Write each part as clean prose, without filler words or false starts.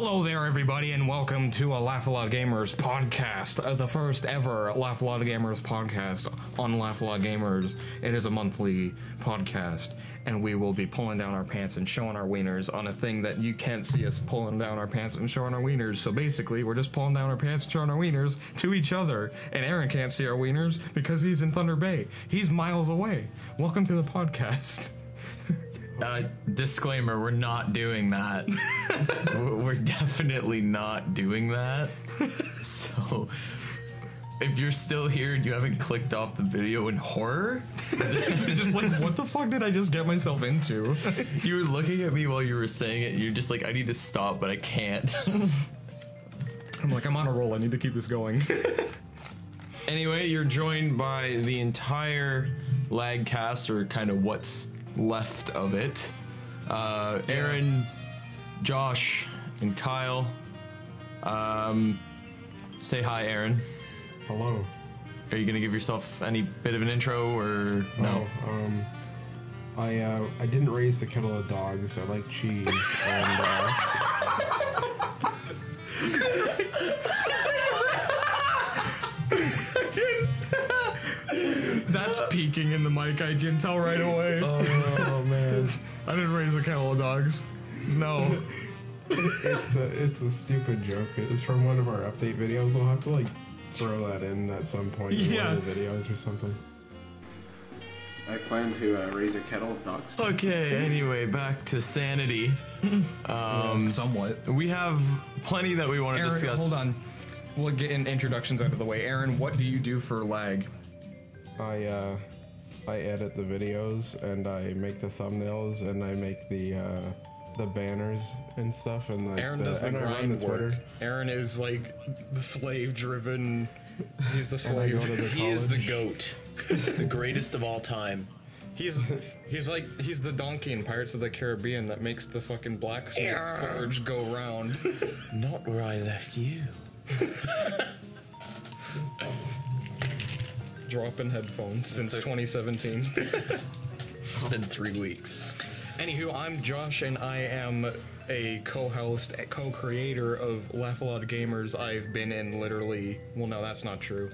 Hello there, everybody, and welcome to a Laugh A Lot Gamers podcast, the first ever Laugh A Lot Gamers podcast on Laugh A Lot Gamers. It is a monthly podcast, and we will be pulling down our pants and showing our wieners on a thing that you can't see us pulling down our pants and showing our wieners. So basically, we're just pulling down our pants and showing our wieners to each other, and Aaron can't see our wieners because he's in Thunder Bay. He's miles away. Welcome to the podcast. Disclaimer, we're not doing that. We're definitely not doing that. So, if you're still here and you haven't clicked off the video in horror, Just like, what the fuck did I just get myself into? you were looking at me while you were saying it, and you're just like, I need to stop, but I can't. I'm like, I'm on a roll. I need to keep this going. Anyway, you're joined by the entire Lag cast, or kind of what's left of it. Aaron, Josh, and Kyle. Say hi, Aaron. Hello. Are you gonna give yourself any bit of an intro, or no? I didn't raise the kettle of dogs. I like cheese, and That's peeking in the mic. I can tell right away. oh man, I didn't raise a kettle of dogs. No. it's a stupid joke. It's from one of our update videos. We'll have to like throw that in at some point in one of the videos or something. I plan to raise a kettle of dogs. Okay, anyway, back to sanity. Somewhat. We have plenty that we want to Aaron, discuss. hold on. We'll get introductions out of the way. Aaron, what do you do for lag? I edit the videos and I make the thumbnails and I make the banners and stuff, and like Aaron does the and I run grind the work. Twitter. Aaron is like the slave-driven. He's the And I go slave. to the He is the college. goat, the greatest of all time. He's the donkey in Pirates of the Caribbean that makes the fucking blacksmith's forge go round. Not where I left you. Dropping headphones since 2017. It's been 3 weeks. Anywho, I'm Josh, and I am a co-host, a co-creator of Laugh A Lot Gamers. I've been in literally, well, no, that's not true.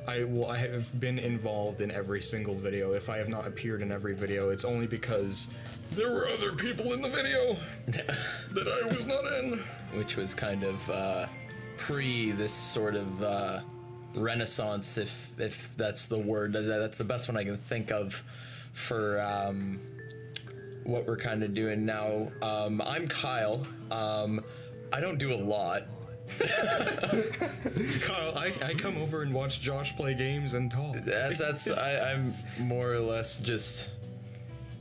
I have been involved in every single video. If I have not appeared in every video, it's only because there were other people in the video that I was not in. Which was kind of pre this sort of renaissance, if that's the word. That's the best one I can think of for what we're kind of doing now. I'm Kyle. I don't do a lot. Kyle, I come over and watch Josh play games and talk. I'm more or less just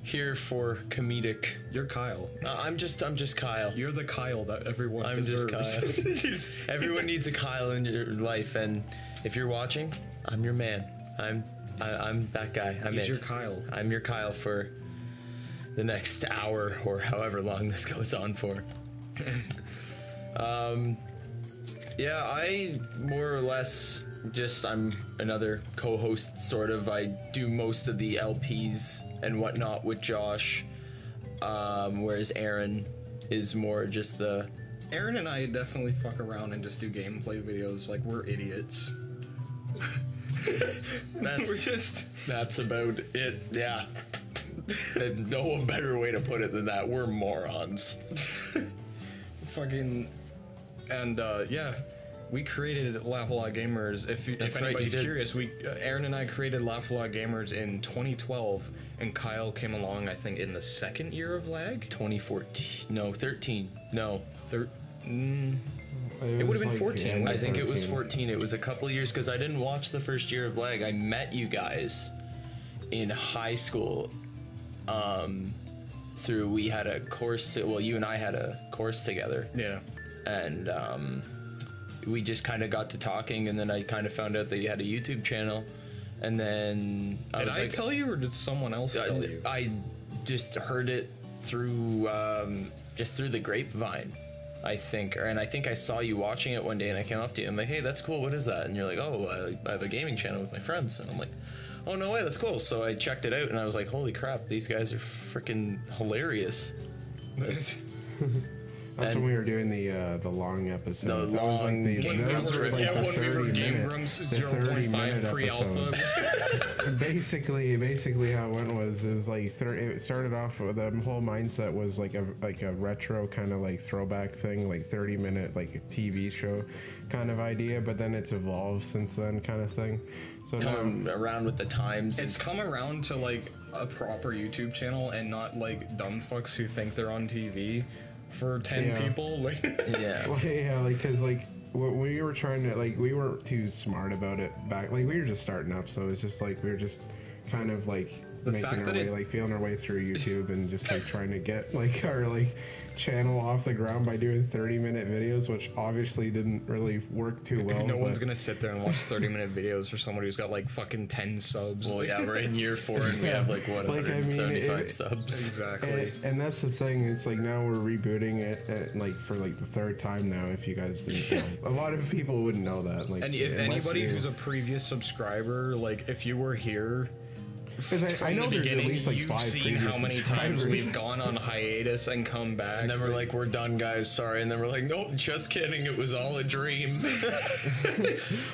here for comedic. You're Kyle. I'm just Kyle. You're the Kyle that everyone I'm deserves. just Kyle. Everyone needs a Kyle in your life, and if you're watching, I'm your man. I'm that guy. He's your Kyle. I'm your Kyle for the next hour or however long this goes on for. Yeah, I more or less I'm another co-host, sort of. I do most of the LPs and whatnot with Josh, whereas Aaron is more just the... Aaron and I definitely fuck around and just do gameplay videos like we're idiots. That's about it, yeah. There's no better way to put it than that. We're morons. Fucking... And, yeah. We created Laugh A Lot Gamers. If anybody's curious, Aaron and I created Laugh A Lot Gamers in 2012, and Kyle came along, I think, in the second year of Lag? 2014. No, 13. No. It would have been 14. I think it was 14. It was a couple of years, because I didn't watch the first year of Lag. I met you guys in high school. We had a course, well, you and I had a course together. Yeah. And, we just kind of got to talking, and then I kind of found out that you had a YouTube channel, and then Did I tell you, or did someone else tell you? I just heard it through the grapevine, I think, and I think I saw you watching it one day, and I came up to you. I'm like, hey, that's cool. What is that? And you're like, oh, I have a gaming channel with my friends, and I'm like, oh no way, that's cool. So I checked it out, and I was like, holy crap, these guys are freaking hilarious. That's And when we were doing the long episodes. The That was long Game those Grumps, were like the when we were 30 Game minute, Grumps the 0.5 pre-alpha. basically how it went was like it started off with the whole mindset was like a retro kind of like throwback thing, like 30-minute like a TV show kind of idea, but then it's evolved since then kind of thing. So come around with the times. It's come around to like a proper YouTube channel and not like dumb fucks who think they're on TV for 10 people. Like, yeah. Well, yeah, like, cause like we were trying to like we weren't too smart about it back. Like we were just starting up, so it's just like we were just kind of like making our way, like feeling our way through YouTube and just like trying to get like our like channel off the ground by doing 30-minute videos, which obviously didn't really work too well. no one's gonna sit there and watch 30-minute videos for someone who's got like fucking 10 subs. Well, yeah, we're in year 4 and we have like what, Like, I mean, 175 subs. Exactly. And that's the thing. It's like now we're rebooting it, like for like the 3rd time now. If you guys didn't know, a lot of people wouldn't know that. Like, And if unless anybody you- who's a previous subscriber, like if you were here Because I know from the there's at beginning, least like you've 5 seen how previous many times subscribers. we've gone on hiatus and come back. And then we're like, we're done, guys. Sorry. And then we're like, nope, just kidding. It was all a dream.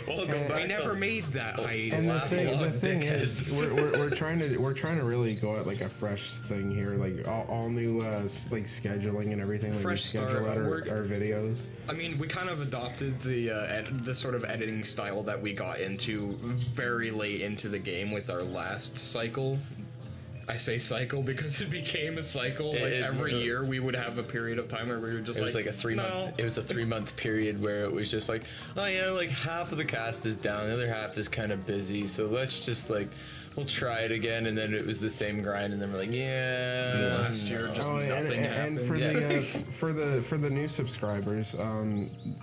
We'll go back. we never made that hiatus. And the Laugh thing, along, the thing is, dickheads. we're trying to really go at like a fresh thing here, like all new like scheduling and everything. Like Fresh we schedule start. out our videos. I mean, we kind of adopted the sort of editing style that we got into very late into the game with our last cycle. I say cycle because it became a cycle. Like every year, we would have a period of time where we were just It was like a 3-month. No. It was a 3-month period where it was just like, oh yeah, like half of the cast is down, the other half is kind of busy. So let's just like, we'll try it again. And then it was the same grind. And then we're like, yeah. Last year, just Oh, nothing happened. and for the new subscribers,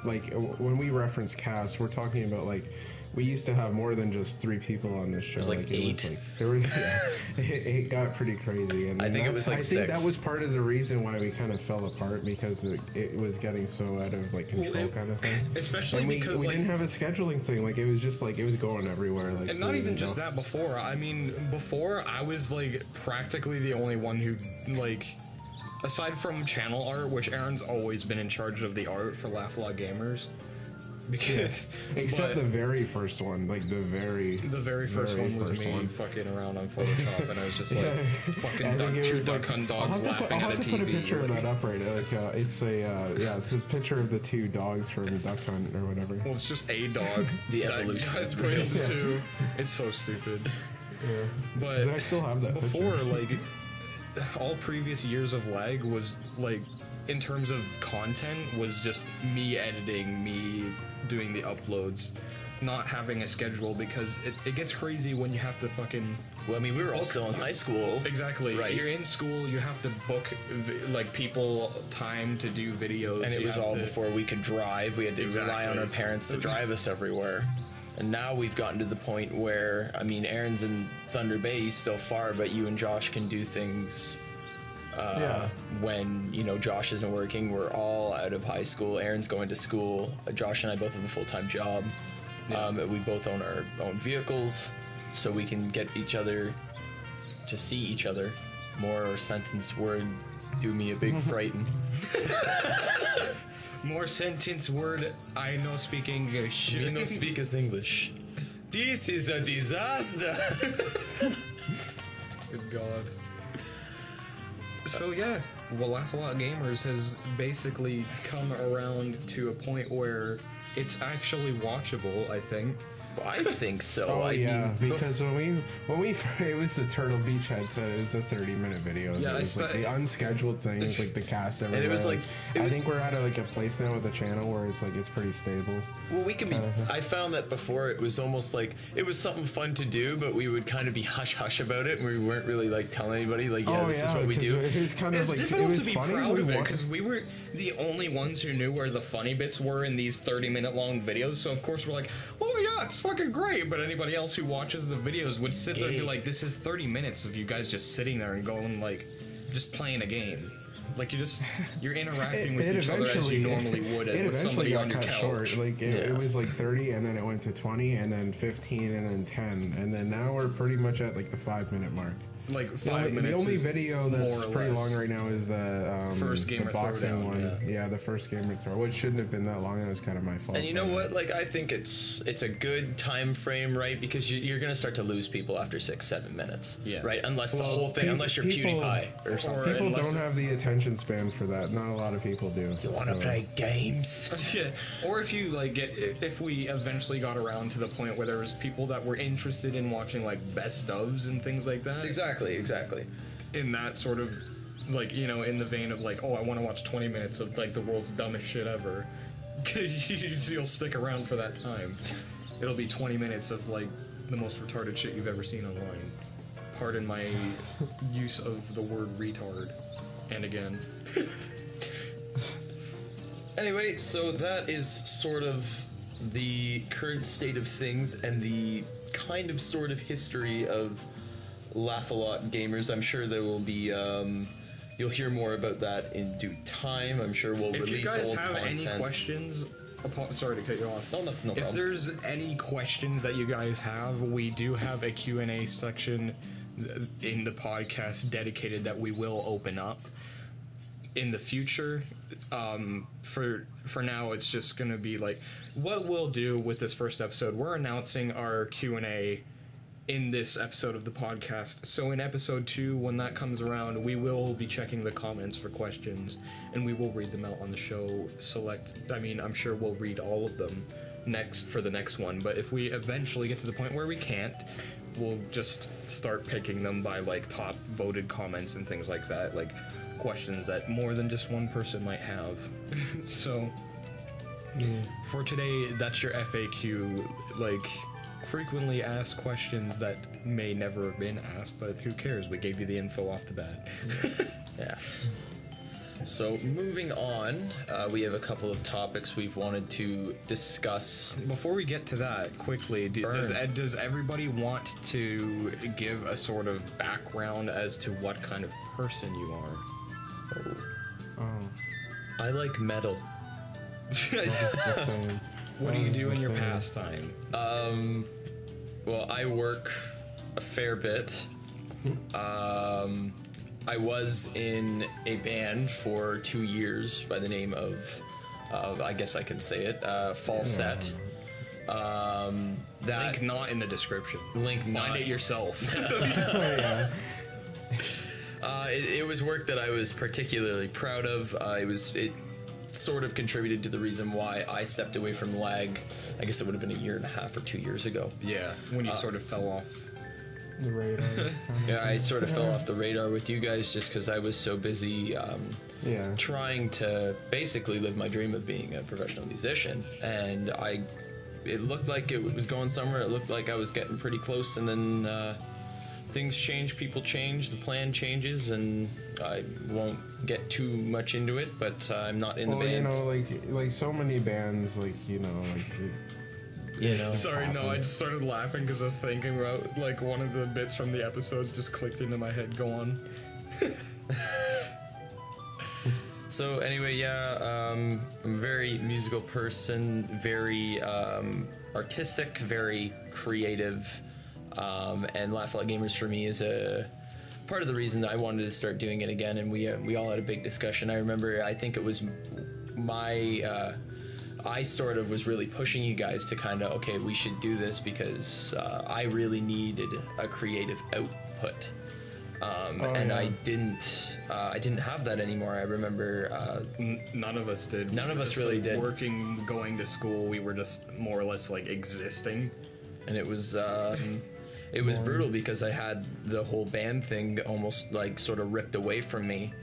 like when we reference cast, we're talking about like. We used to have more than just 3 people on this show. It was like 8. There was, it got pretty crazy. And I think it that's- was like I think 6. that was part of the reason why we kind of fell apart because it was getting so out of like control, kind of thing. Especially And because we like, didn't have a scheduling thing. Like it was just like it was going everywhere. Like and not we even didn't just know. that. Before, I mean, before I was like practically the only one who like. Aside from channel art, which Aaron's always been in charge of the art for Laugh A Lot Gamers, because Except but the very first one, like the very first one was first me one. fucking around on Photoshop, and I was just like, I fucking think it two was, duck like- hunt I'll dogs have to laughing I'll at a have to put a picture of TV. that up right. Like it's a picture of the 2 dogs from Duck Hunt or whatever. Well, it's just a dog. The that evolution guy's is put into 2. It's so stupid. Yeah. But I still have that before, picture. like, all previous years of lag was like, in terms of content, was just me editing, me doing the uploads, not having a schedule because it gets crazy when you have to fucking. Well, I mean, we were all still in high school. Exactly. Right. You're in school. You have to book like people time to do videos. And it you was have all to- before we could drive. We had to rely on Exactly. our parents to drive us everywhere. And now we've gotten to the point where, I mean, Aaron's in Thunder Bay, he's still far, but you and Josh can do things when, you know, Josh isn't working. We're all out of high school. Aaron's going to school. Josh and I both have a full-time job. We both own our own vehicles, so we can get each other to see each other. More sentence word do me a big frighten. More sentence word. I no speak English. Me no speak as English. This is a disaster. Good God. So yeah, well, Laugh A Lot Gamers has basically come around to a point where it's actually watchable, I think. Well, I think so. Oh I yeah, mean, because when we it was the Turtle Beach headset. It was the 30-minute videos. Yeah, it was like the unscheduled things, like the cast everywhere. it was like- it I was- think we're at like a place now with the channel where it's like it's pretty stable. well, we can be. I found that before it was almost like it was something fun to do, but we would kind of be hush hush about it, and we weren't really like telling anybody like, yeah, this is what we 'cause do. It was kind It's of like difficult it was to be funny. proud we of it wa- because we were the only ones who knew where the funny bits were in these 30-minute long videos. So of course we're like, oh yeah, it's fucking great. But anybody else who watches the videos would sit there and be like, this is 30 minutes of you guys just sitting there and going like, just playing a game. Like you're interacting with each other as you normally would it with somebody eventually on your got cut couch. short. Like it was like 30, and then it went to 20, and then 15, and then 10, and then now we're pretty much at like the 5-minute mark. like 5 minutes. The only is video that's more or pretty less. long right now is the First gamer the boxing throwdown, one. yeah. The first gamer throw, which shouldn't have been that long. That was kind of my fault. And you know what? Like, I think it's a good time frame, right? Because you're gonna start to lose people after 6-7 minutes, Yeah. right? Unless the whole thing, unless you're PewDiePie or something. People unless don't if- have the attention span for that. Not a lot of people do. You want to play games? Yeah, or if you like if we eventually got around to the point where there was people that were interested in watching like best ofs and things like that, Exactly. in that sort of like, you know, in the vein of like, oh, I want to watch 20 minutes of like the world's dumbest shit ever. You'll stick around for that time. It'll be 20 minutes of like the most retarded shit you've ever seen online. Pardon my use of the word retard. And again. Anyway, so that is sort of the current state of things and the kind of sort of history of Laugh-A-Lot Gamers. I'm sure there will be, you'll hear more about that in due time. I'm sure we'll If release you guys old have content. any questions, sorry to cut you off. No, that's no If problem. there's any questions that you guys have, we do have a Q&A section in the podcast dedicated that we will open up in the future. For now, it's just gonna be like what we'll do with this first episode. We're announcing our Q&A in this episode of the podcast. So in episode 2, when that comes around, we will be checking the comments for questions, and we will read them out on the show. I'm sure we'll read all of them for the next one. But if we eventually get to the point where we can't, we'll just start picking them by like top voted comments and things like that, like questions that more than just one person might have. So for today, that's your FAQ, like frequently asked questions that may never have been asked, but who cares? We gave you the info off the bat. Yes. So moving on, we have a couple of topics we've wanted to discuss. Before we get to that, quickly, does everybody want to give a sort of background as to what kind of person you are? I like metal. What do you do in your pastime? Well, I work a fair bit. I was in a band for 2 years by the name of I guess I can say it, Falset. That Link not in the description. Link Find not. it yourself. It was work that I was particularly proud of. It sort of contributed to the reason why I stepped away from L.A.G. I guess it would have been 1.5 or 2 years ago. Yeah, when you sort of fell off. The radar. Yeah, I sort of fell off the radar with you guys just because I was so busy trying to basically live my dream of being a professional musician. And it looked like it was going somewhere. It looked like I was getting pretty close, and then things change, people change, the plan changes, and I won't get too much into it, but I'm not in the band. Like so many bands, Sorry, no, I just started laughing because I was thinking about like one of the bits from the episodes just clicked into my head. Go on. So anyway, I'm a very musical person, very artistic, very creative, and Laugh-A-Lot Gamers for me is a part of the reason that I wanted to start doing it again. And we all had a big discussion. I remember, I think it was I sort of was really pushing you guys to kind of, okay, we should do this because I really needed a creative output. And I didn't have that anymore. I remember None of us did. None of us really did. Working, going to school, we were just more or less like existing. and it was brutal because I had the whole band thing almost like sort of ripped away from me.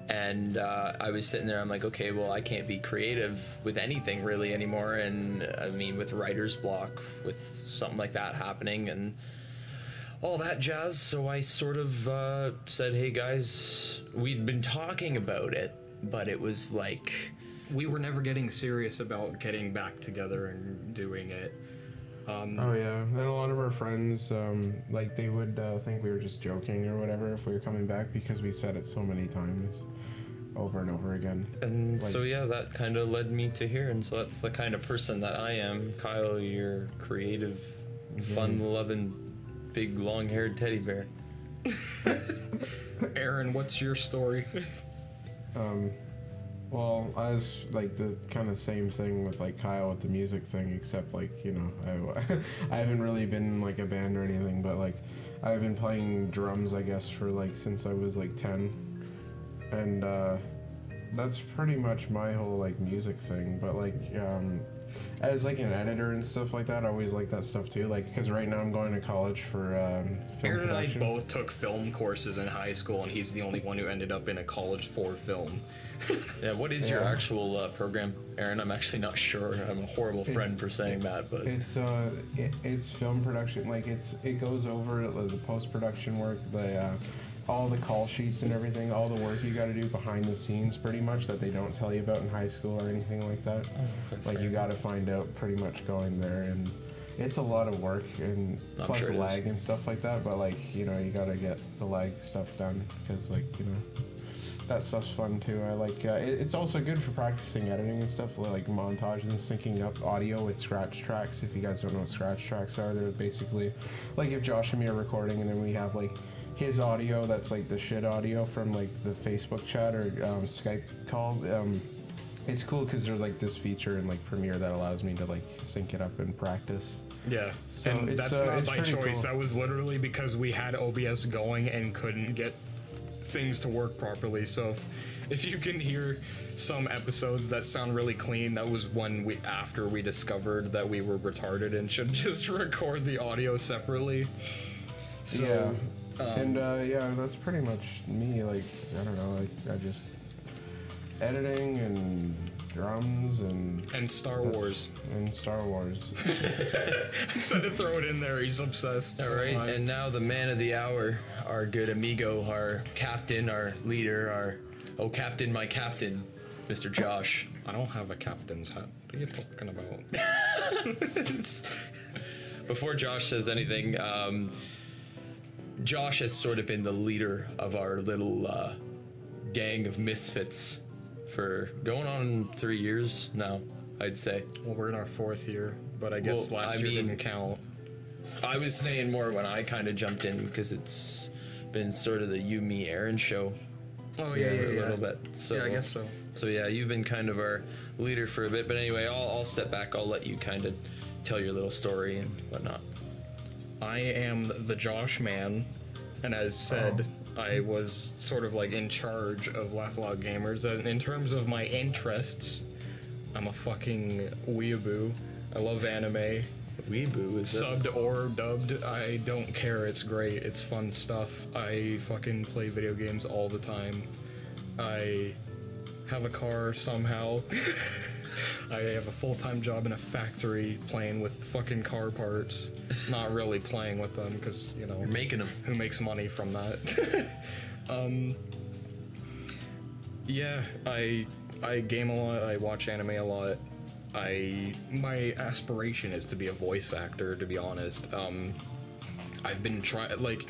And I was sitting there, I'm like, okay, well, I can't be creative with anything really anymore. And I mean, with writer's block, with something like that happening and all that jazz. So I sort of said, hey guys, we'd been talking about it, but it was like... We were never getting serious about getting back together and doing it. Oh yeah, and a lot of our friends, like they would think we were just joking or whatever if we were coming back because we said it so many times, over and over again. And like, so yeah, that kind of led me to here, and so that's the kind of person that I am. Kyle, you're creative, fun-loving, big long-haired teddy bear. Aaron, what's your story? Well, I was like the kind of same thing with like Kyle with the music thing, except like, you know, I haven't really been in like a band or anything, but like I've been playing drums, I guess, for like since I was like 10, and that's pretty much my whole like music thing. But like as like an editor and stuff like that, I always like that stuff too. Like, because right now I'm going to college for film Aaron and I production. both took film courses in high school, and he's the only one who ended up in a college for film. Yeah, what is your Yeah. actual program, Aaron? I'm actually not sure. I'm a horrible friend for saying that, but It's film production. Like it goes over the post production work, the all the call sheets and everything, all the work you got to do behind the scenes, pretty much, that they don't tell you about in high school or anything like that. Like you got to find out pretty much going there, and it's a lot of work, and I'm plus sure it is. lag and stuff like that. But like, you know, you got to get the lag stuff done, because like, you know, that stuff's fun too. I like it's also good for practicing editing and stuff, like montages and syncing up audio with scratch tracks. If you guys don't know what scratch tracks are, they're basically like if Josh and me are recording, and then we have like his audio that's like the shit audio from like the Facebook chat or Skype call. It's cool because there's like this feature in like Premiere that allows me to like sync it up and practice. Yeah, So and it's, that's not it's by pretty choice. cool. That was literally because we had OBS going and couldn't get things to work properly. So if you can hear some episodes that sound really clean, that was when after we discovered that we were retarded and should just record the audio separately. So Yeah. And yeah, that's pretty much me. Like, I don't know, like I just editing and drums and Star Wars. and Star Wars. Said to throw it in there. He's obsessed. all right. And now the man of the hour, our good amigo, our captain, our leader, captain, my captain, Mr. Josh. I don't have a captain's hat. What are you talking about? Before Josh says anything, Josh has sort of been the leader of our little gang of misfits for going on 3 years now, I'd say. Well, we're in our 4th year, but I guess Well, last I year mean- didn't count. I was saying more when I kind of jumped in because it's been sort of the you, me, Aaron show Oh for a little bit. So Yeah, I guess so. So yeah, you've been kind of our leader for a bit. But anyway, I'll step back. I'll let you kind of tell your little story and whatnot. I am the Josh man, and as said, I was sort of like in charge of Laugh Loud Gamers. And in terms of my interests, I'm a fucking weeaboo. I love anime. Weeboo is Subbed or dubbed, I don't care. It's great. It's fun stuff. I fucking play video games all the time. I have a car somehow. I have a full-time job in a factory playing with fucking car parts. Not really playing with them because, you know, You're making them. who makes money from that? Yeah, I game a lot. I watch anime a lot. My aspiration is to be a voice actor, to be honest. I've been trying, like,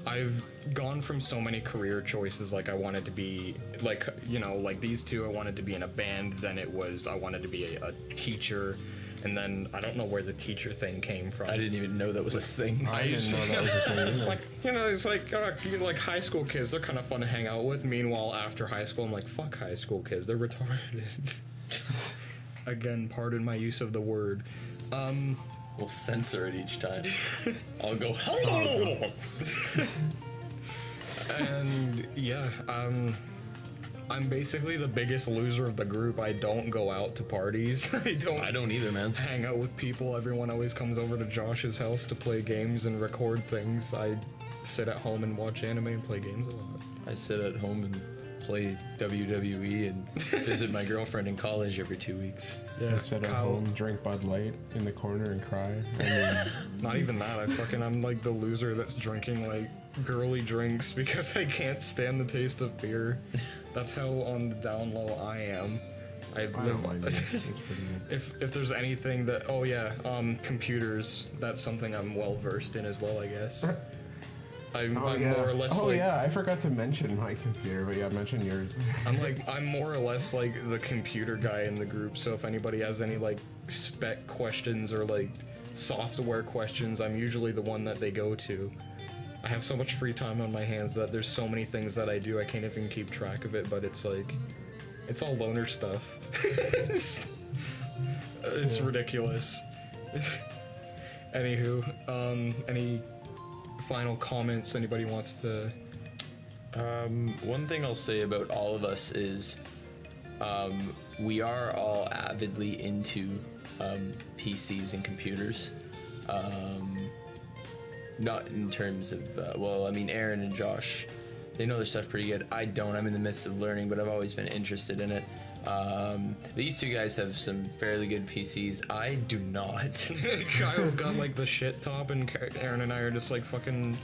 I've gone from so many career choices. Like, I wanted to be, like, you know, like these two, I wanted to be in a band. Then it was, I wanted to be a teacher. And then I don't know where the teacher thing came from. I didn't even know that was a thing. I didn't know that was a thing either. Like, you know, it's like high school kids, they're kind of fun to hang out with. Meanwhile, after high school, I'm like, fuck high school kids, they're retarded. Again, pardon my use of the word. We'll censor it each time. I'll go. And yeah, I'm basically the biggest loser of the group. I don't go out to parties. I don't either, man. hang out with people. Everyone always comes over to Josh's house to play games and record things. I sit at home and watch anime and play games a lot. I sit at home and play WWE and visit my girlfriend in college every 2 weeks. Yeah, I sit at home, drink Bud Light in the corner and cry. I mean, Not even that. I'm like the loser that's drinking like girly drinks because I can't stand the taste of beer. That's how on the down low I am. I I don't live. mind it. It's pretty good. If there's anything that computers, that's something I'm well versed in as well, I guess. I'm more or less Oh like yeah, I forgot to mention my computer, but yeah, mention yours. I'm more or less like the computer guy in the group. So if anybody has any like spec questions or like software questions, I'm usually the one that they go to. I have so much free time on my hands that there's so many things that I do, I can't even keep track of it, but it's like, it's all loner stuff. It's ridiculous. Anywho, any final comments anybody wants to... One thing I'll say about all of us is we are all avidly into PCs and computers. Not in terms of, well, I mean, Aaron and Josh, they know their stuff pretty good. I don't. I'm in the midst of learning, but I've always been interested in it. These two guys have some fairly good PCs. I do not. Kyle's got like the shit top, and Aaron and I are just like fucking...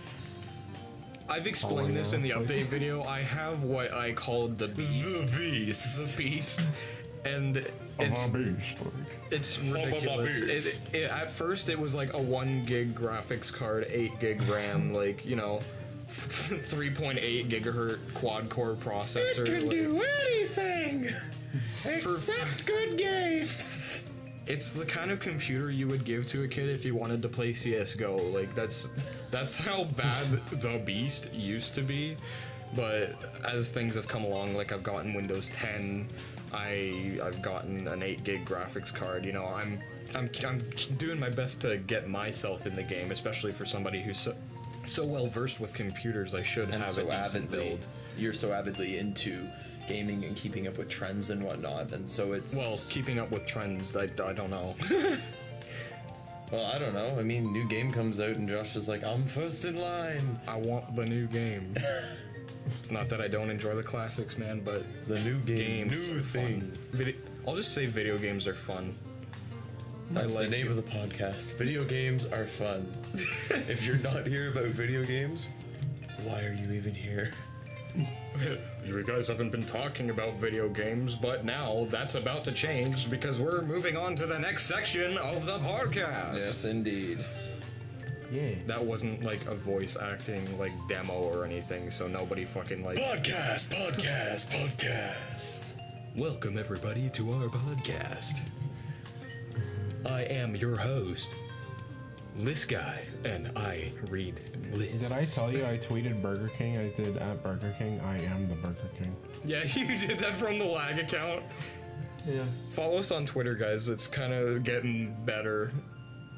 I've explained this in the update video. I have what I called the beast. The beast. And it's ridiculous. At first it was like a 1 gig graphics card, 8 gig RAM, like, you know, 3.8 gigahertz quad core processor. It can do anything except good games. It's the kind of computer you would give to a kid if you wanted to play CSGO. Like, that's how bad the beast used to be. But as things have come along, like I've gotten Windows 10, I've gotten an 8 gig graphics card. You know, I'm doing my best to get myself in the game, especially for somebody who's so well versed with computers. I should have so a decent build. You're so avidly into gaming and keeping up with trends and whatnot, and so it's... Well, keeping up with trends, I don't know. Well, I don't know. I mean, new game comes out and Josh is like, I'm first in line. I want the new game. It's not that I don't enjoy the classics, man, but the new game, new thing. I'll just say video games are fun. That's the name of the podcast. Video games are fun. If you're not here about video games, why are you even here? You guys haven't been talking about video games, but now that's about to change because we're moving on to the next section of the podcast. Yes, indeed. Yeah. That wasn't like a voice acting like demo or anything, so nobody fucking like... Podcast. Welcome everybody to our podcast. I am your host, this guy, and I read lists. Did I tell you I tweeted Burger King? I did at Burger King. I am the Burger King. Yeah, you did that from the lag account. Yeah. Follow us on Twitter, guys. It's kind of getting better.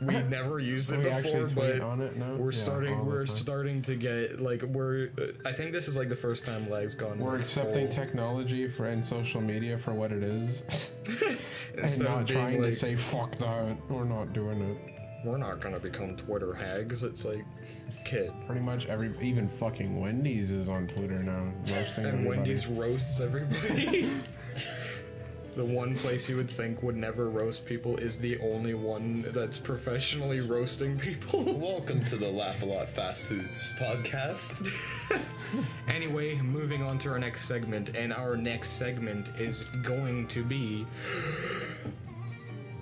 We never used it before, but on it? No? we're starting to get like I think this is like the first time lag's gone. We're like accepting full. technology and social media for what it is, and Instead not of being trying like, to say fuck that. We're not doing it. We're not gonna become Twitter hags. It's like, kid. Pretty much even fucking Wendy's is on Twitter now, roasting everybody. Wendy's roasts everybody. The one place you would think would never roast people is the only one that's professionally roasting people. Welcome to the Laugh A Lot Fast Foods podcast. Anyway, moving on to our next segment, and our next segment is going to be...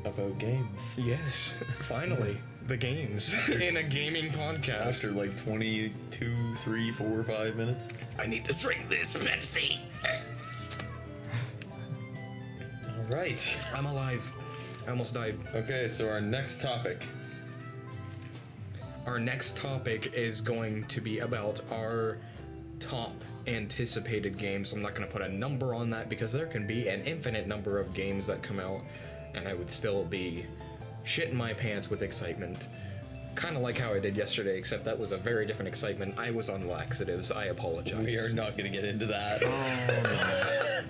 about games. Yes, finally, the games in a gaming podcast. After like 22, 3, 4, 5 minutes. I need to drink this Pepsi. Right. I'm alive. I almost died. Okay, so our next topic. Our next topic is going to be about our top anticipated games. I'm not going to put a number on that because there can be an infinite number of games that come out and I would still be shitting my pants with excitement. Kind of like how I did yesterday, except that was a very different excitement. I was on laxatives. I apologize. We are not going to get into that.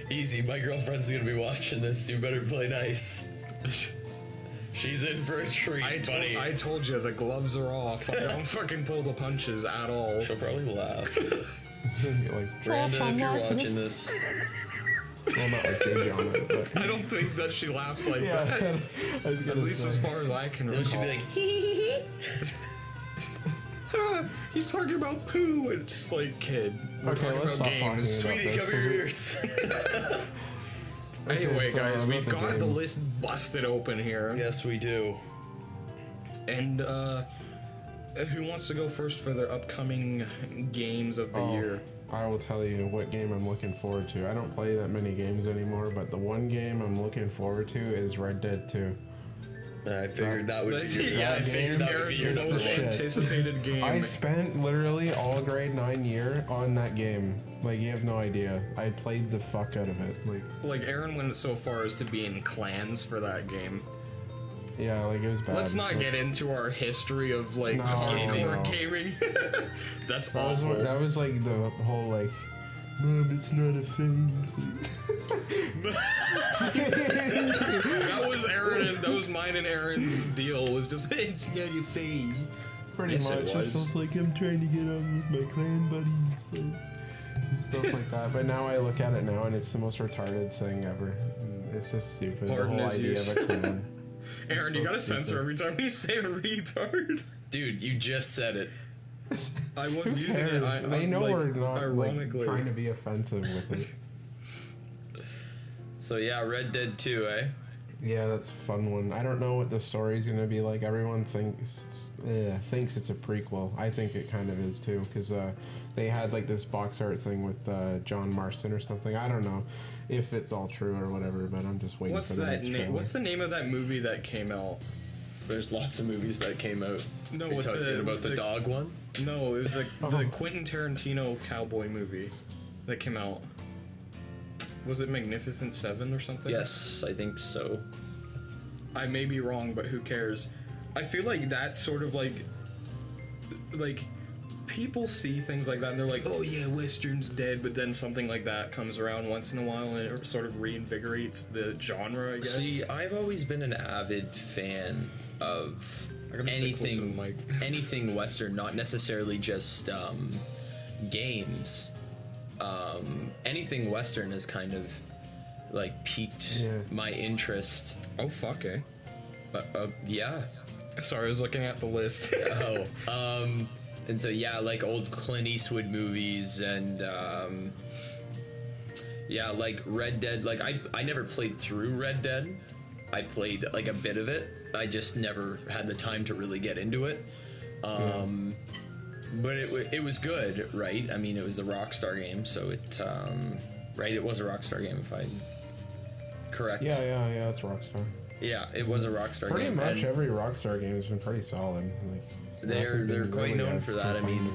Easy, my girlfriend's gonna be watching this. You better play nice. She's in for a treat, buddy. I told you, the gloves are off. I don't fucking pull the punches at all. She'll probably laugh. Like, Brenda, if you're watching this... Well, not like JJ on it, but... I don't think that she laughs like that. At least as far as I can recall. She'll be like, hee. He's talking about poo, and it's just like, kid. We're Okay, talking let's about stop talking games. about Sweetie, this, cover your ears. Anyway, so guys, about we've the got the games. list busted open here. Yes, we do. And, who wants to go first for their upcoming games of the year? I will tell you what game I'm looking forward to. I don't play that many games anymore, but the one game I'm looking forward to is Red Dead 2. I figured that would be Yeah, I figured that Aaron's your most shit. anticipated game. I spent literally all grade 9 year on that game. Like, you have no idea. I played the fuck out of it. Like, Aaron went so far as to be in clans for that game. Yeah, like, it was bad. Let's not get into our history of, like, No, hardcore no. gaming. That's That was, awful. that was like the whole, like, Mom, it's not a phase. That was Aaron, and that was mine and Aaron's deal, was just, it's not your phase. Pretty Yes, it much. It was. was like, I'm trying to get on with my clan buddies. Like, and stuff like that. But now I look at it now, and it's the most retarded thing ever. It's just stupid. Pardon the whole his idea use. of a clan. Aaron, you so gotta stupid. censor every time you say retard. Dude, you just said it. I was Who using cares? it, They know like, we're not ironically. like, trying to be offensive with it. So yeah, Red Dead 2, eh? Yeah, that's a fun one. I don't know what the story's gonna be like. Everyone thinks it's a prequel. I think it kind of is too, because they had like this box art thing with John Marston or something. I don't know if it's all true or whatever, but I'm just waiting What's for the that next name? trailer. What's the name of that movie that came out? There's lots of movies that came out. No, You're with talking about the dog one? No, it was like the Quentin Tarantino cowboy movie that came out. Was it Magnificent Seven or something? Yes, I think so. I may be wrong, but who cares? I feel like that's sort of like people see things like that and they're like, oh yeah, Western's dead, but then something like that comes around once in a while and it sort of reinvigorates the genre, I guess. See, I've always been an avid fan of I gotta stay close to the anything, mic. anything Western, not necessarily just games. Anything Western has kind of like piqued Yeah. my interest. Oh fuck, eh? Yeah. Sorry, I was looking at the list. And so yeah, like old Clint Eastwood movies and yeah, like Red Dead. Like I never played through Red Dead. I played like a bit of it. I just never had the time to really get into it. But it was good, right? I mean, it was a Rockstar game, so it right. It was a Rockstar game, if I'm correct. Yeah, it's Rockstar. Yeah, it was a Rockstar Pretty game. much and every Rockstar game has been pretty solid. Like, they're quite known for that. I mean,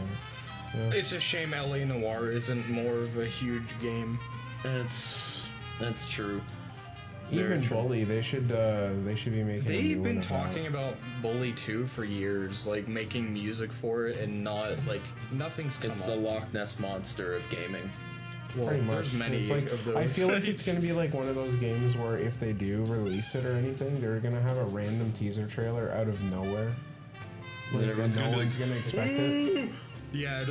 It's a shame L.A. Noire isn't more of a huge game. that's true. even Bully, they should be making. a They've new been one of that. talking about Bully 2 for years, like making music for it and not like nothing's come It's up. the Loch Ness monster of gaming. Well, Pretty much. there's many It's like, of those. I feel like it's sites. gonna be like one of those games where if they do release it or anything, they're gonna have a random teaser trailer out of nowhere. Like, everyone's no gonna be one's gonna expect it. Yeah,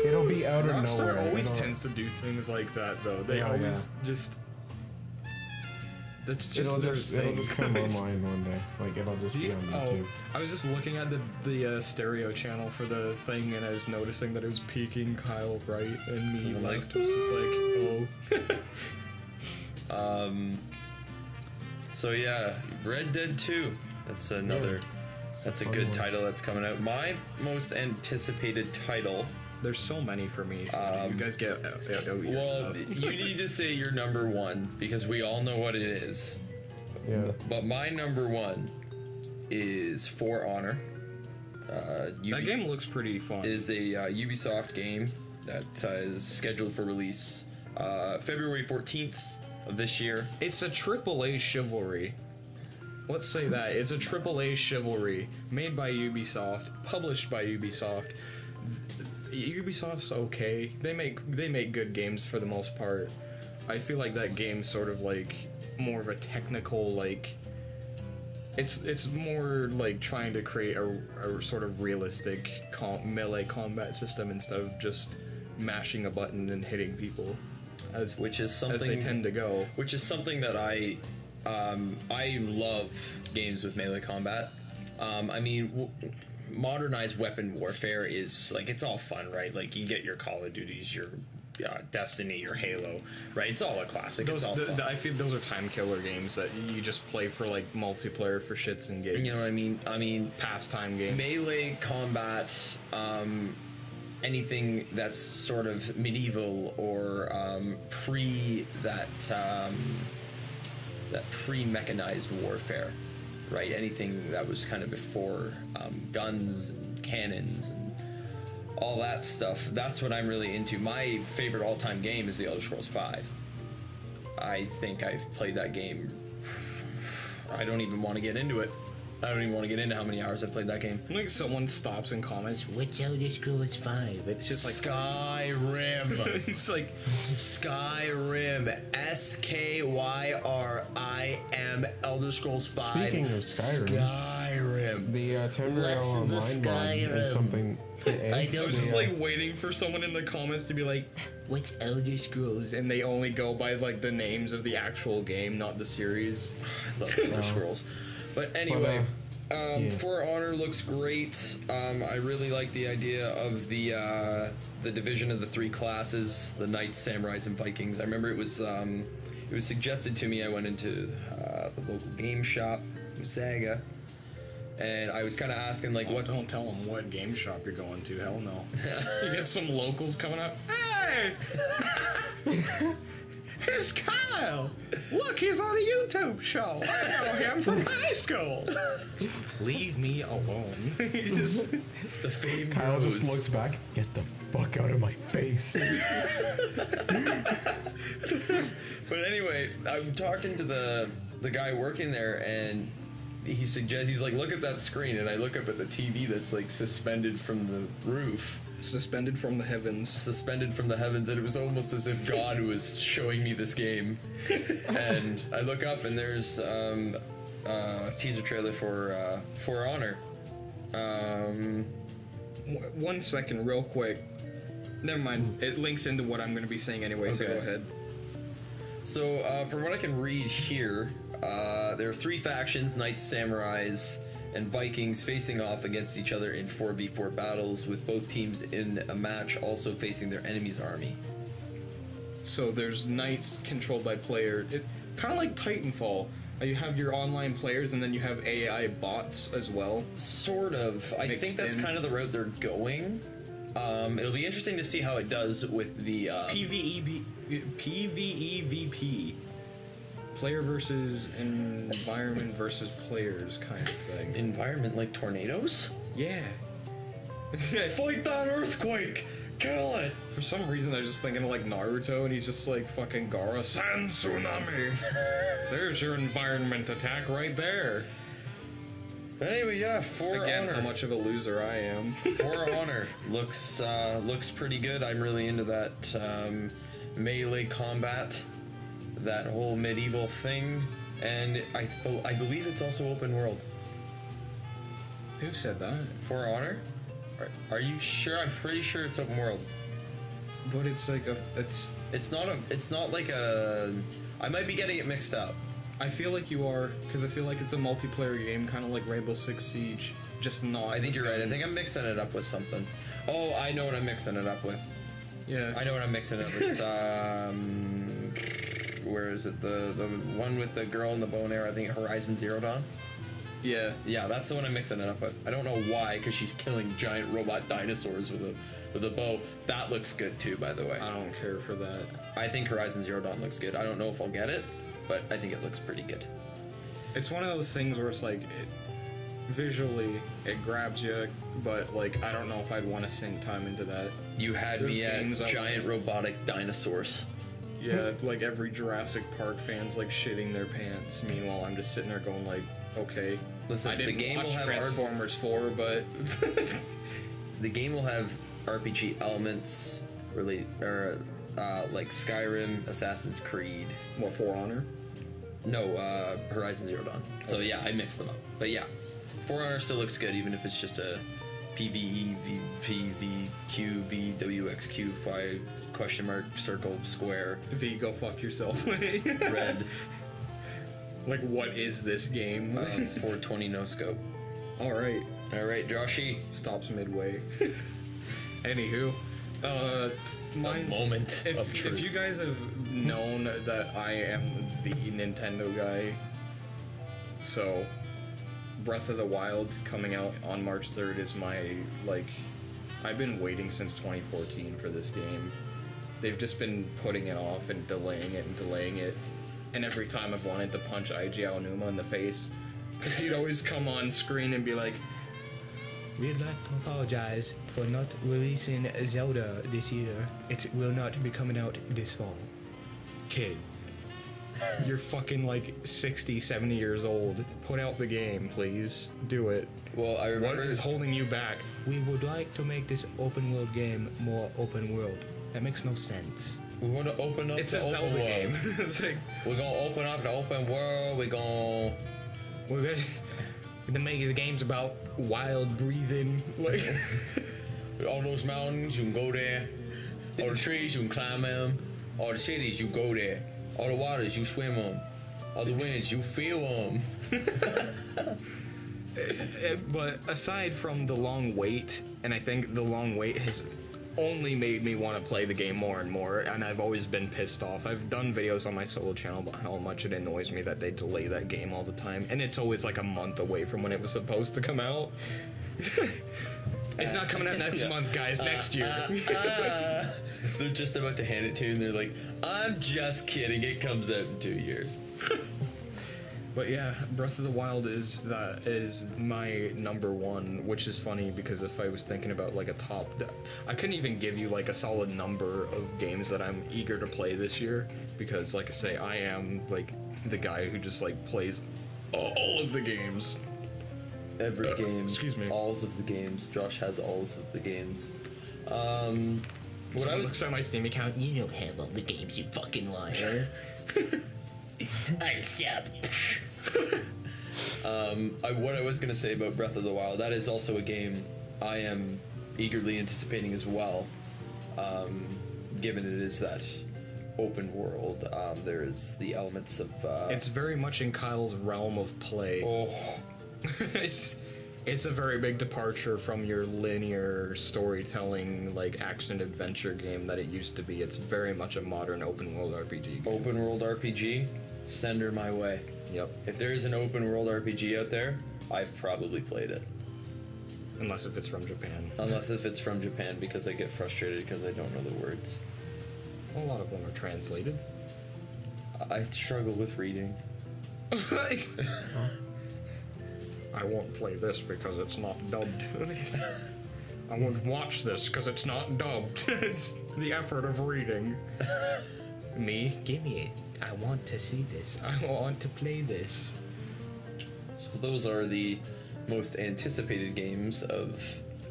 It'll be out of Rockstar nowhere. always It'll- tends to do things like that, though. They Yeah, always just. That's just It'll their just thing. come online one day. Like it'll just be on Oh, YouTube. I was just looking at the stereo channel for the thing, and I was noticing that it was peaking Kyle right and me I'm like, left. I was just like, oh. So yeah, Red Dead 2. That's another. That's a fun good one. title that's coming out. My most anticipated title. There's so many for me. So you guys get out your Well, stuff. you need to say your number one because we all know what it is. Yeah. But my number one is For Honor. That game looks pretty fun. Is a Ubisoft game that is scheduled for release February 14th of this year. It's a AAA chivalry. Let's say that. It's a AAA chivalry made by Ubisoft, published by Ubisoft. Ubisoft's okay. They make good games for the most part. I feel like that game's sort of like more of a technical like it's more like trying to create a sort of realistic melee combat system instead of just mashing a button and hitting people as Which is as something they tend to go. Which is something that I love games with melee combat. I mean, modernized weapon warfare is like it's all fun, right? Like you get your Call of Duties, your Destiny, your Halo, right? It's all a classic. Those, it's all fun. I feel those are time killer games that you just play for like multiplayer for shits and gigs. You know what I mean? I mean, Pastime game. melee combat, anything that's sort of medieval or pre that pre-mechanized warfare. right? Anything that was kind of before guns and cannons and all that stuff. That's what I'm really into. My favorite all-time game is The Elder Scrolls V. I think I've played that game. I don't even want to get into it. I don't even want to get into how many hours I've played that game. Like someone stops and comments, "What's Elder Scrolls 5?" It's just like Skyrim. It's like Skyrim. Skyrim. Elder Scrolls 5. Speaking of Skyrim. The Tamriel What's the Online mod Skyrim? is something. I was just like waiting for someone in the comments to be like, "What's Elder Scrolls?" And they only go by like the names of the actual game, not the series. I love Elder Scrolls. But anyway, For Honor looks great. I really like the idea of the division of the 3 classes: the Knights, Samurais, and Vikings. I remember it was suggested to me. I went into the local game shop, Saga, and I was kind of asking like, what? Don't tell them what game shop you're going to. Hell no. You get some locals coming up. Hey, here's Kyle. Look, he's on a YouTube show. I know him from high school. Leave me alone. He's just The fame Kyle grows. just looks back. Get the fuck out of my face. But anyway, I'm talking to the guy working there, and he's like, look at that screen, and I look up at the TV that's like suspended from the roof. suspended from the heavens. Suspended from the heavens, and it was almost as if God was showing me this game. And I look up, and there's a teaser trailer for Honor. 1 second, real quick. Never mind. It links into what I'm going to be saying anyway, so Okay. go ahead. So, from what I can read here, there are 3 factions: Knights, Samurais, and Vikings facing off against each other in 4v4 battles, with both teams in a match also facing their enemy's army. So there's knights controlled by player. It kind of like Titanfall. You have your online players, and then you have AI bots as well. Sort of. I think that's in. kind of the route they're going. It'll be interesting to see how it does with the PvEVP. Player versus environment versus players kind of thing. Environment like tornadoes? Yeah. Fight that earthquake! Kill it! For some reason, I was just thinking of like Naruto, and he's just like fucking Gaara. Sand tsunami! There's your environment attack right there. But anyway, yeah, For Again, Honor. how much of a loser I am. For Honor looks pretty good. I'm really into that melee combat, that whole medieval thing, and I believe it's also open world. Who said that? For Honor? Are you sure? I'm pretty sure it's open world. But it's like It's not like a. I might be getting it mixed up. I feel like you are, because I feel like it's a multiplayer game, kind of like Rainbow Six Siege, just not. I think you're right. I think I'm mixing it up with something. Oh, I know what I'm mixing it up with. Yeah. I know what I'm mixing it up with. Where is it? The one with the girl in the bow and arrow. I think Horizon Zero Dawn. Yeah. Yeah, that's the one I'm mixing it up with. I don't know why, because she's killing giant robot dinosaurs with a bow. That looks good too, by the way. I don't care for that. I think Horizon Zero Dawn looks good. I don't know if I'll get it, but I think it looks pretty good. It's one of those things where it's like, visually, it grabs you, but like, I don't know if I'd want to sink time into that. You had There's me at games I giant want. robotic dinosaurs. Yeah, like every Jurassic Park fan's like shitting their pants. Meanwhile, I'm just sitting there going like, okay. Listen, I didn't the game watch will have Transformers 4, but The game will have RPG elements like Skyrim, Assassin's Creed. well, For Honor. No, Horizon Zero Dawn. So yeah, I mixed them up. But yeah, For Honor still looks good, even if it's just a PVEVPVQVWXQ5 question mark circle square V, go fuck yourself. red Like, what is this game? 420 no scope. All right. All right, Joshy. Stops midway. Anywho, mine's, moment of truth. if you guys have known that I am the Nintendo guy, so Breath of the Wild coming out on March 3rd is my, like, I've been waiting since 2014 for this game. They've just been putting it off and delaying it, and every time I've wanted to punch Eiji Aonuma in the face, Because he'd always come on screen and be like, we'd like to apologize for not releasing Zelda this year. It will not be coming out this fall. kid, you're fucking like 60, 70 years old. Put out the game, please. Do it. Well, I remember. What is holding you back? We would like to make this open world game more open world. That makes no sense. We want to open up It's the a open Zelda world. game. It's like, We're gonna open up the open world. We're gonna make the game's about wild breathing. Like, all those mountains, you can go there. All the trees, you can climb them. All the cities, you go there. All the waters, you swim them. All the winds, you feel them. but aside from the long wait, and I think the long wait has only made me want to play the game more and more, and I've always been pissed off. I've done videos on my solo channel about how much it annoys me that they delay that game all the time, and it's always like a month away from when it was supposed to come out. It's not coming out next month, guys, next year. They're just about to hand it to you, and they're like, I'm just kidding, it comes out in 2 years. But yeah, Breath of the Wild is my number one, which is funny because if I was thinking about like a top, I couldn't even give you like a solid number of games that I'm eager to play this year because, like I say, I am like the guy who just like plays all of the games. Every game. Excuse me. Alls of the games. Josh has alls of the games. What When I was looks at my Steam account, You don't have all the games, you fucking liar. what I was gonna say about Breath of the Wild, that is also a game I am eagerly anticipating as well. Given it is that open world, there is the elements of. it's very much in Kyle's realm of play. Oh, It's a very big departure from your linear storytelling, like action adventure game that it used to be. It's very much a modern open world RPG game. open world RPG, send her my way. Yep. If there is an open world RPG out there, I've probably played it. Unless if it's from Japan. Unless if it's from Japan, because I get frustrated because I don't know the words. A lot of them are translated. I struggle with reading. I won't play this because it's not dubbed. I won't watch this because it's not dubbed. It's the effort of reading. Me? Give me it. I want to see this. I want to play this. So those are the most anticipated games of.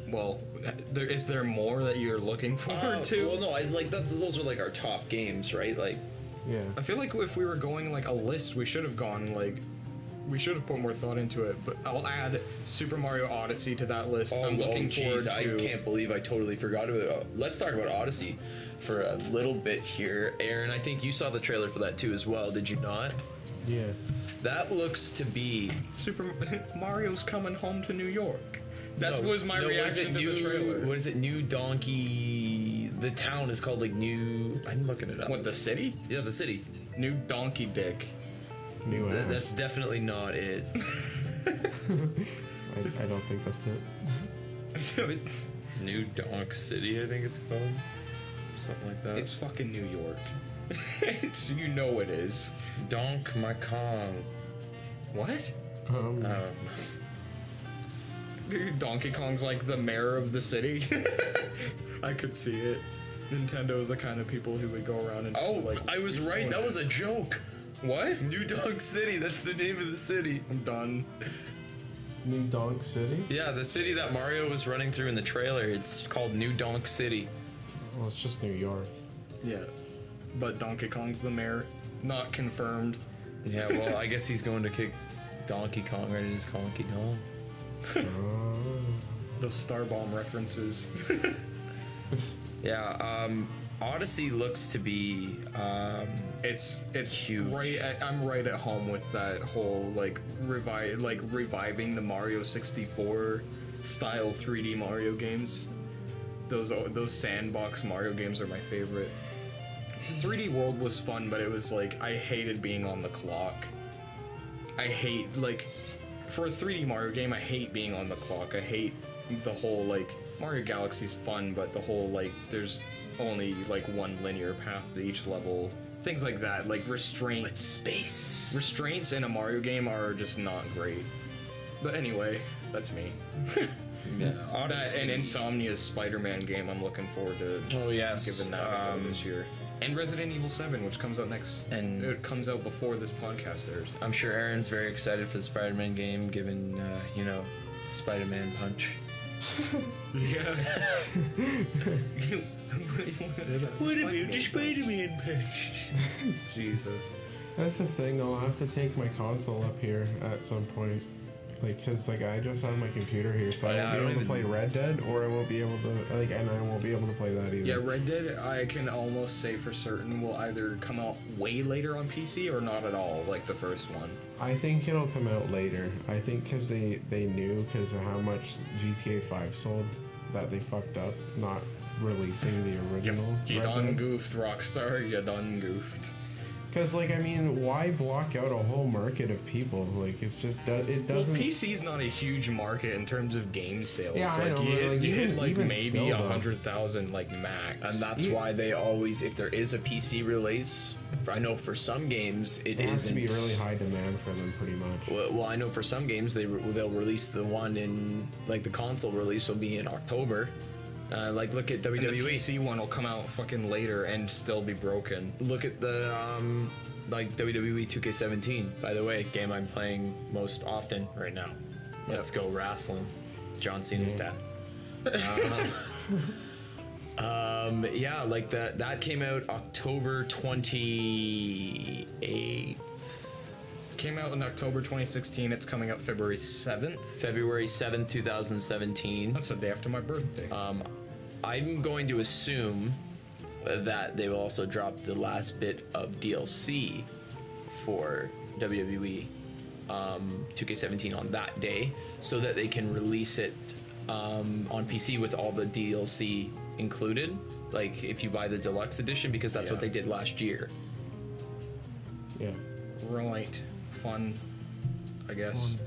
Well, is there more that you're looking forward to? Well, no, those are like our top games, right? Like, Yeah. I feel like if we were going like a list, we should have gone like. We should have put more thought into it, but I'll add Super Mario Odyssey to that list. I'm looking forward to. I can't believe I totally forgot about it. Let's talk about Odyssey for a little bit here. Aaron, I think you saw the trailer for that too as well, did you not? Yeah. That looks to be Super Mario's coming home to New York. That No, was my no, reaction to the trailer. What is it? New Donkey. The town is called like New. I'm looking it up. What, the city? Yeah, the city. New Donkey Dick. New ass. That's definitely not it. I don't think that's it. New Donk City, I think it's called. Something like that. It's fucking New York. It's, you know it is. Donk Macon. What? Um, Donkey Kong's like the mayor of the city. I could see it. Nintendo's the kind of people who would go around and Oh, like. I was right. That was a joke. What? New Donk City. That's the name of the city. I'm done. New Donk City? Yeah, the city that Mario was running through in the trailer. It's called New Donk City. Well, it's just New York. Yeah, but Donkey Kong's the mayor. Not confirmed. Yeah, well, I guess he's going to kick Donkey Kong right in his conky dong. Those Star Bomb references. Yeah, Odyssey looks to be It's Huge. I'm right at home with that whole like reviving the Mario 64 style 3D Mario games. Those sandbox Mario games are my favorite. 3D World was fun, but it was like I hated being on the clock. I hate like for a 3D Mario game, I hate being on the clock. I hate the whole like Mario Galaxy's fun, but the whole like there's only like one linear path to each level. Things like that, like restraint. Space. Restraints in a Mario game are just not great. But anyway, that's me. Yeah, That Odyssey. and Insomnia's Spider-Man game, I'm looking forward to Oh yes, giving that a go this year. And Resident Evil 7, which comes out next, And- it comes out before this podcast airs. I'm sure Aaron's very excited for the Spider-Man game, given you know, Spider-Man punch. Yeah. What about the Spider-Man punch? Jesus. That's the thing. I'll have to take my console up here at some point. Like, cause like I just have my computer here, so Yeah, I I won't be don't able to play even- Red Dead, or I won't be able to like, and I won't be able to play that either. Yeah, Red Dead, I can almost say for certain will either come out way later on PC or not at all, like the first one. I think it'll come out later. I think because they knew because of how much GTA 5 sold that they fucked up not releasing the original. You Red done Dead. goofed, Rockstar. You done goofed. Because like I mean, why block out a whole market of people? Like it Well, doesn't. PC's not a huge market in terms of game sales. Yeah, I know, you but, hit, like, you hit even- like even maybe still, though. 100,000 like max. And that's why they always, if there is a PC release, I know for some games it It has to isn't. be really high demand for them, pretty much. Well, I know for some games they'll release the one in, like the console release will be in October. Like look at And the WWE. PC one will come out fucking later and still be broken. Look at the like WWE 2K17. By the way, game I'm playing most often right now. Let's go wrestling. John Cena's dad. Yeah, like that came out October 28th. Came out in October 2016. It's coming out February 7th. February 7th, 2017. That's the day after my birthday. I'm going to assume that they will also drop the last bit of DLC for WWE 2K17 on that day so that they can release it on PC with all the DLC included. Like if you buy the deluxe edition, because that's what Yeah. they did last year. Yeah. Right. Fun, I guess.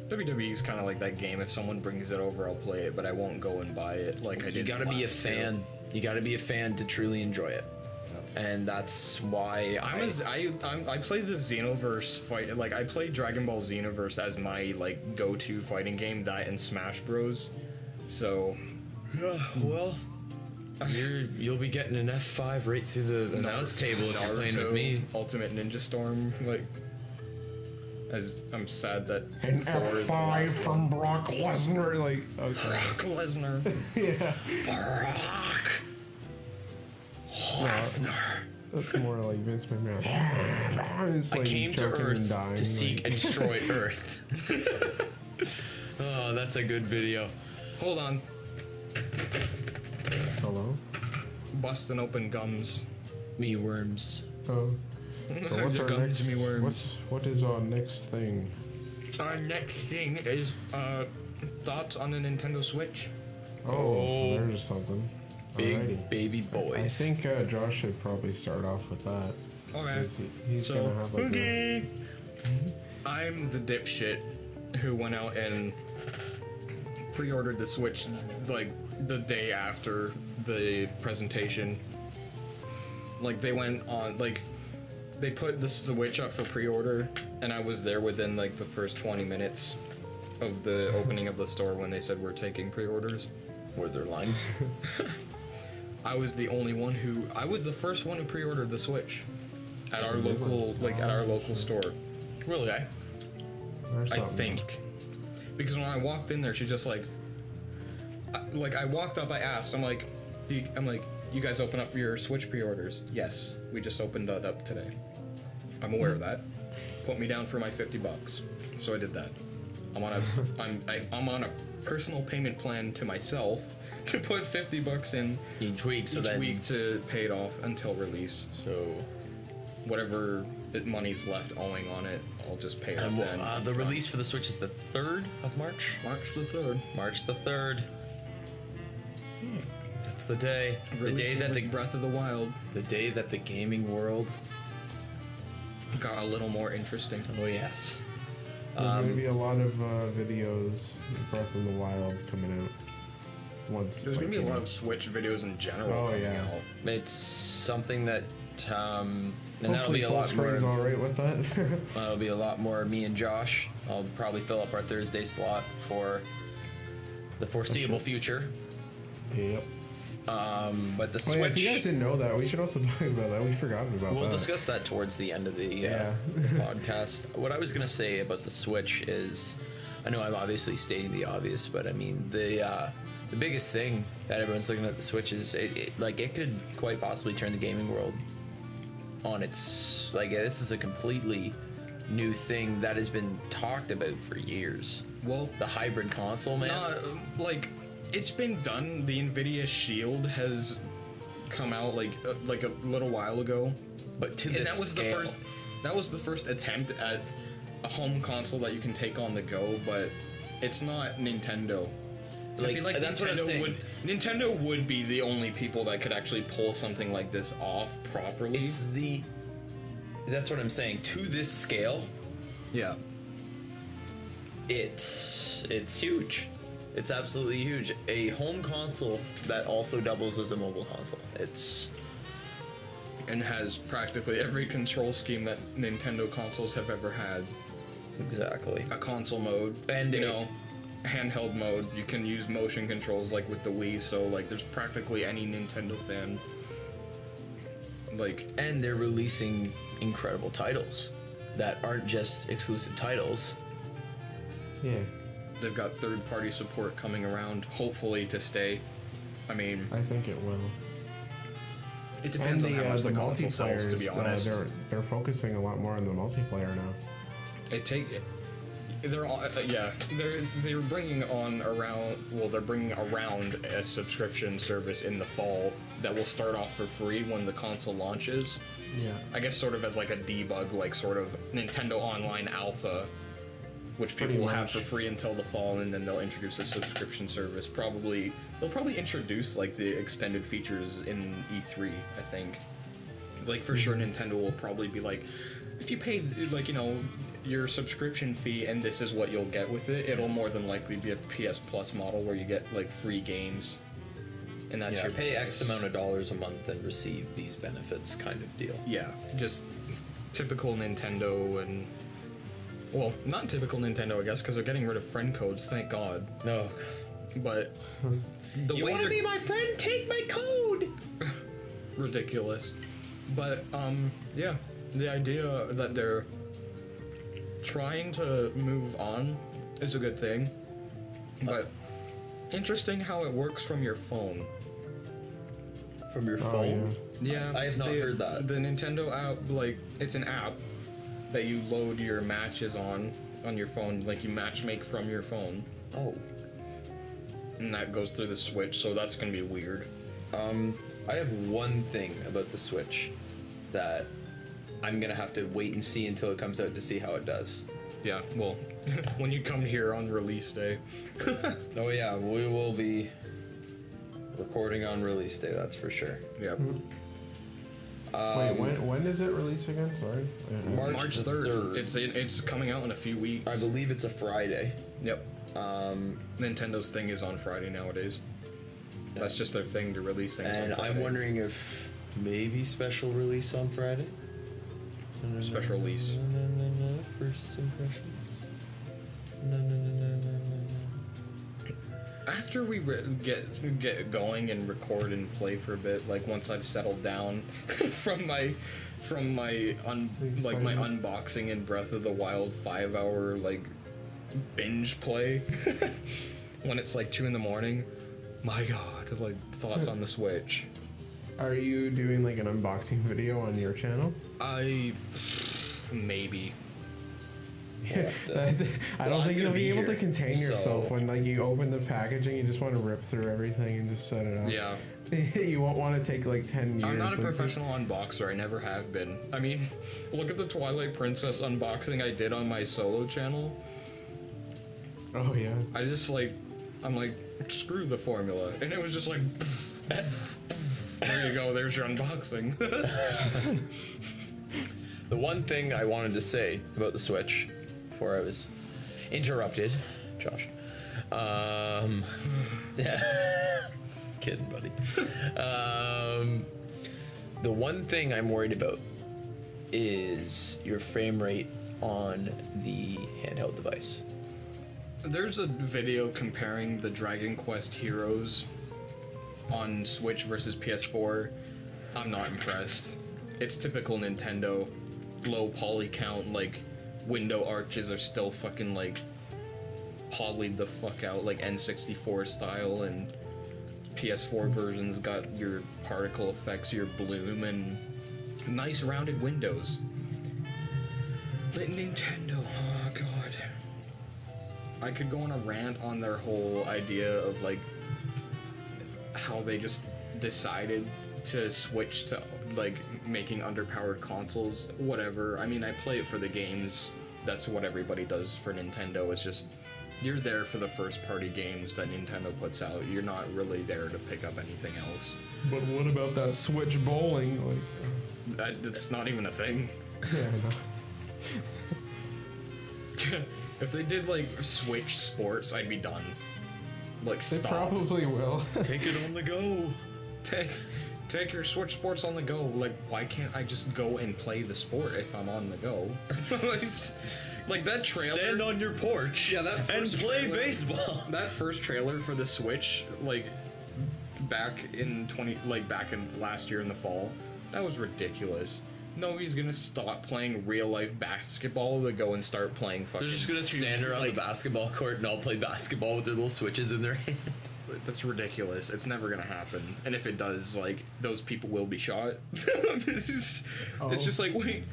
WWE's kind of like that game. If someone brings it over, I'll play it, but I won't go and buy it like I did. You gotta be a last year. fan. You gotta be a fan to truly enjoy it. And that's why I play the Xenoverse fight. Like I play Dragon Ball Xenoverse as my like go-to fighting game. That and Smash Bros. So well, you'll be getting an F5 right through the announce table if you're playing with me. Ultimate Ninja Storm. Like, as I'm sad that An 4 is the F5 last from Brock Lesnar, like okay. Brock Lesnar. Yeah. Brock Lesnar. That's more like Vince McMahon. It's I like came to choking and Earth dying, to seek like- and destroy Earth. Oh, that's a good video. Hold on. Hello. Busting open gums. Me worms. Oh. So what's There our comes next? me worms. What is our next thing? Our next thing is thoughts on the Nintendo Switch. Oh, there's something. Big Alrighty. baby I boys. think Josh should probably start off with that. Okay. 'Cause He's So, gonna have like okay. I'm the dipshit who went out and pre-ordered the Switch like the day after the presentation. Like they went on, like they put the Switch up for pre-order, and I was there within like the first 20 minutes of the opening of the store when they said we're taking pre-orders. Were there lines? I was the only one who, I was the first one who pre-ordered the Switch at our local, like at our local store. Really? there's I something. think. Because when I walked in there, she just like I walked up, I asked, I'm like, you guys open up your Switch pre-orders? Yes, we just opened that up today. I'm aware of that. Put me down for my $50. So I did that. I'm on a personal payment plan to myself to put $50 in Each week, so each then week to pay it off until release. So whatever money's left owing on it, I'll just pay it and then. the release for the Switch is the 3rd of March. March the 3rd. March the 3rd. That's the day. The day that the Breath of the Wild gaming world. got a little more interesting. Oh yes. There's gonna be a lot of videos of Breath of the Wild coming out. Once There's like, gonna be a you lot know. of Switch videos in general. Oh, coming yeah. out. It's something that And that'll be a lot more. All right with that. That'll be a lot more me and Josh. I'll probably fill up our Thursday slot for the foreseeable future. Yep. But the Oh, Switch. yeah, if you guys didn't know that, we should also talk about that. We forgot about that. We'll discuss that towards the end of the podcast. What I was gonna say about the Switch is, I know I'm obviously stating the obvious, but I mean the biggest thing that everyone's looking at the Switch is it could quite possibly turn the gaming world on its this is a completely new thing that has been talked about for years. Well, The hybrid console, man. it's been done. The Nvidia Shield has come out like a little while ago, But to and this that was scale, the first attempt at a home console that you can take on the go. But it's not Nintendo. I feel like that's what I'm saying. Nintendo would be the only people that could actually pull something like this off properly. That's what I'm saying. To this scale, Yeah. it's huge. It's absolutely huge. A home console that also doubles as a mobile console. And has practically every control scheme that Nintendo consoles have ever had. Exactly. A console mode, And handheld mode. You can use motion controls like with the Wii, so there's practically any Nintendo fan. And they're releasing incredible titles that aren't just exclusive titles. Yeah. They've got third-party support coming around, hopefully to stay. I mean, I think it will. it depends on how much the console multiplayer sells, to be honest. they're focusing a lot more on the multiplayer now. They're bringing around a subscription service in the fall that will start off for free when the console launches. Yeah. I guess sort of as a debug, sort of Nintendo Online Alpha, which people Pretty will have much. for free until the fall, and then they'll introduce a subscription service. They'll probably introduce the extended features in E3, I think. For sure, Nintendo will probably be if you pay your subscription fee and this is what you'll get with it, it'll more than likely be a PS Plus model where you get free games. And that's your Pay X price. amount of dollars a month and receive these benefits kind of deal. Yeah, just typical Nintendo and... Well, not typical Nintendo, I guess, because they're getting rid of friend codes, thank God. No. But the You way want to they're... be my friend? Take my code! ridiculous. But, yeah, the idea that they're trying to move on is a good thing. But interesting how it works from your phone. From your Oh, phone? Yeah, I have not heard that. The Nintendo app, it's an app that you load your matches on your phone. You match make from your phone, Oh. and that goes through the Switch. So that's gonna be weird. I have one thing about the Switch that I'm gonna have to wait and see until it comes out to see how it does. Yeah, well, when you come here on release day. Oh yeah, we will be recording on release day, that's for sure. Yep. Wait, when is it released again? Sorry. March the 3rd. 3rd. It's coming out in a few weeks. I believe it's a Friday. Yep. Nintendo thing is on Friday nowadays. That's just their thing to release things on And Friday. I'm wondering if maybe special release on Friday? Special release. First impression. After we get going and record and play for a bit, once I've settled down from my unboxing and Breath of the Wild 5-hour binge play, when it's 2 in the morning, my God, thoughts on the Switch. Are you doing an unboxing video on your channel? Maybe. I don't think you'll be able to contain so- yourself when you open the packaging. You just want to rip through everything and just set it up. Yeah. You won't want to take 10 years. I'm not a professional unboxer. I never have been. I mean, look at the Twilight Princess unboxing I did on my solo channel. Oh yeah. I just I'm screw the formula, and it was just there you go. There's your unboxing. The one thing I wanted to say about the Switch before I was interrupted, Josh. Kidding, buddy. The one thing I'm worried about is your frame rate on the handheld device? There's a video comparing the Dragon Quest Heroes on Switch versus PS4. I'm not impressed. It's typical Nintendo. Low poly count, like, window arches are still fucking, like, polyed the fuck out, like N64 style, and PS4 versions got your particle effects, your bloom, and nice rounded windows. But Nintendo, oh god. I could go on a rant on their whole idea of, like, how they just decided to switch to, like, making underpowered consoles. Whatever. I mean, I play it for the games. That's what everybody does for Nintendo. It's just, you're there for the first-party games that Nintendo puts out. You're not really there to pick up anything else. But what about that Switch bowling? Like, It's not even a thing. Yeah, I know. If they did, like, Switch Sports, I'd be done. Like, They stop. probably will. Take it on the go. Take your Switch Sports on the go. Like, why can't I just go and play the sport if I'm on the go? Like, that trailer. Stand on your porch, Yeah, that and first play trailer- baseball. That first trailer for the Switch, like, back in last year in the fall, that was ridiculous. Nobody's gonna stop playing real life basketball to go and start playing fucking. They're just gonna stand around the basketball court and all play basketball with their little switches in their hand. That's ridiculous. It's never gonna happen. And if it does, like, those people will be shot. It's just like, wait,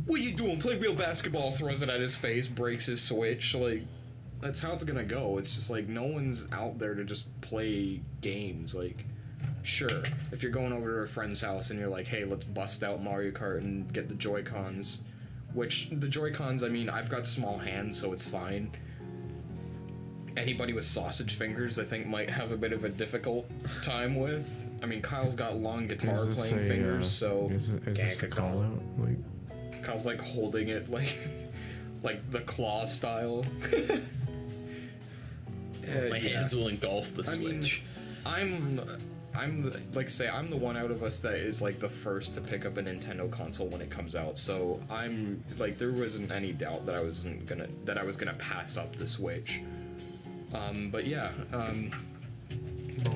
what are you doing? Play real basketball, throws it at his face, breaks his Switch. Like, that's how it's gonna go. It's just like, no one's out there to just play games. Like, sure, if you're going over to a friend's house and you're like, hey, let's bust out Mario Kart and get the Joy-Cons. Which, the Joy-Cons, I mean, I've got small hands, so it's fine. Anybody with sausage fingers, I think, might have a bit of a difficult time with. I mean, Kyle's got long guitar playing fingers, so Is this a call out? Like, Kyle's like holding it like like the claw style. My hands will engulf the I mean, Switch. I'm the one out of us that is like the first to pick up a Nintendo console when it comes out. So I'm like, there wasn't any doubt that I was gonna pass up the Switch. But yeah,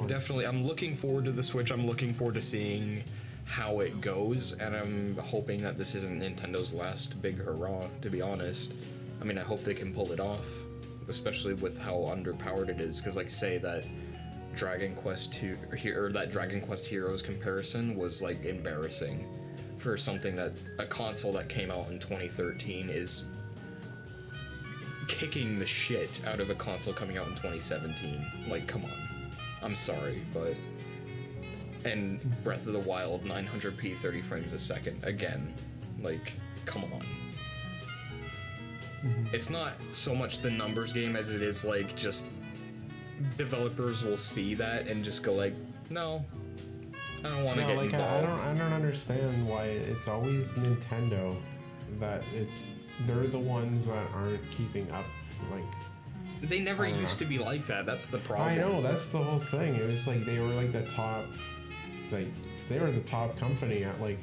definitely, I'm looking forward to the Switch. I'm looking forward to seeing how it goes, and I'm hoping that this isn't Nintendo's last big hurrah, to be honest. I mean, I hope they can pull it off, especially with how underpowered it is, because, like I say, that Dragon Quest 2 or that Dragon Quest Heroes comparison was like embarrassing for something that a console that came out in 2013 is kicking the shit out of a console coming out in 2017. Like, come on. I'm sorry, but... And Breath of the Wild, 900p, 30 frames a second. Again, like, come on. It's not so much the numbers game as it is, like, just... Developers will see that and just go like, no, I don't want to get like involved. I don't understand why it's always Nintendo that they're the ones that aren't keeping up. Like, They never used to be like that. That's the problem. I know, that's the whole thing. It was like they were like the top, like they were the top company at like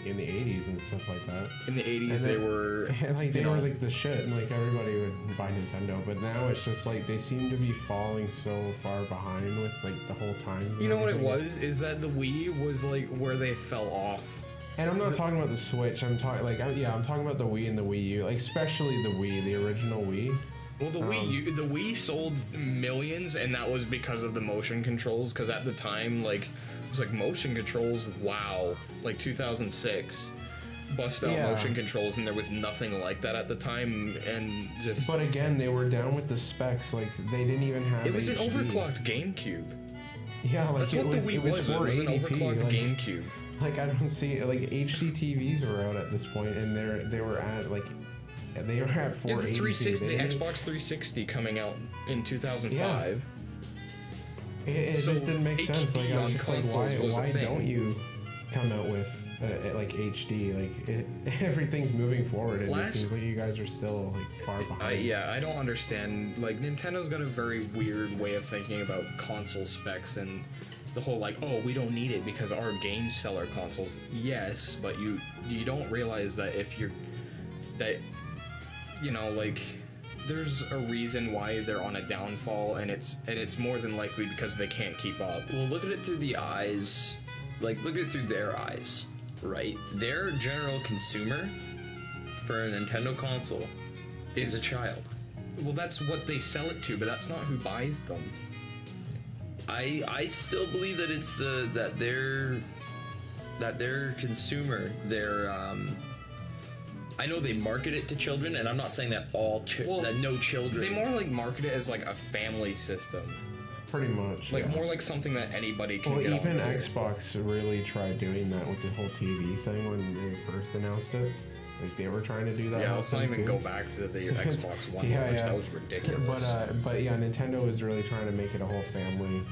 in the 80s and stuff like that. In the 80s, And they then- were. like they were like the shit, and like everybody would buy Nintendo. But now it's just like they seem to be falling so far behind with like the whole time. You know what it was? Is that the Wii was like where they fell off. And I'm not talking about the Switch. I'm talking like I'm talking about the Wii and the Wii U, like especially the Wii, the original Wii. Well, the Wii sold millions, and that was because of the motion controls. Because at the time, like, it was like motion controls. Wow, like 2006, bust out Yeah. motion controls, and there was nothing like that at the time. And just But again, they were down with the specs. Like they didn't even have. it was an HD. overclocked GameCube. Yeah, like That's it what the was, Wii it was was. for It was an 80p. overclocked Like, GameCube. like I don't see like HD TVs were out at this point, and they were at like they were at 480p. Yeah, the 360, the They- Xbox 360 coming out in 2005. It So just didn't make sense. Like I HD was on just like, consoles was a why thing. don't you come out with like HD? Like everything's moving forward, and Last- it seems like you guys are still like far behind. I don't understand. Like, Nintendo's got a very weird way of thinking about console specs and the whole, like, oh, we don't need it because our games sell our consoles. Yes, but you you don't realize that if you're that you know like there's a reason why they're on a downfall, and it's more than likely because they can't keep up. Well, look at it through the eyes, like look at it through their eyes, right? Their general consumer for a Nintendo console is a child. Well, that's what they sell it to, but that's not who buys them. I still believe that it's that their consumer, their I know they market it to children, and I'm not saying that that no children. They more like market it as like a family system. Pretty much. Like yeah. more like something that anybody can well, get even onto. Xbox really tried doing that with the whole TV thing when they first announced it. Like they were trying to do that. Yeah, let's not even too. go back to the Xbox One Yeah, launch. yeah. That was ridiculous. But yeah, Nintendo was really trying to make it a whole family.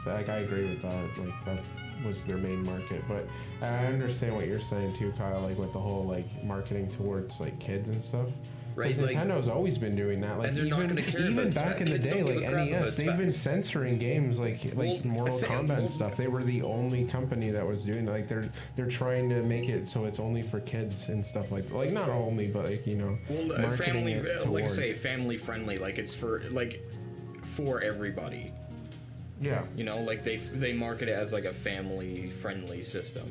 Like I agree with that. Like that was their main market. But I understand what you're saying too, Kyle. Like with the whole like marketing towards like kids and stuff. Right, Because Nintendo's always been doing that. Like and they're even, not going to care even about back in the kids day, don't give like a crap about NES, they've been censoring games like Mortal Kombat and stuff. They were the only company that was doing like they're trying to make it so it's only for kids and stuff like not only, but like well, family, it like I towards. say, family friendly. Like it's for everybody. Yeah. You know, like they market it as like a family friendly system.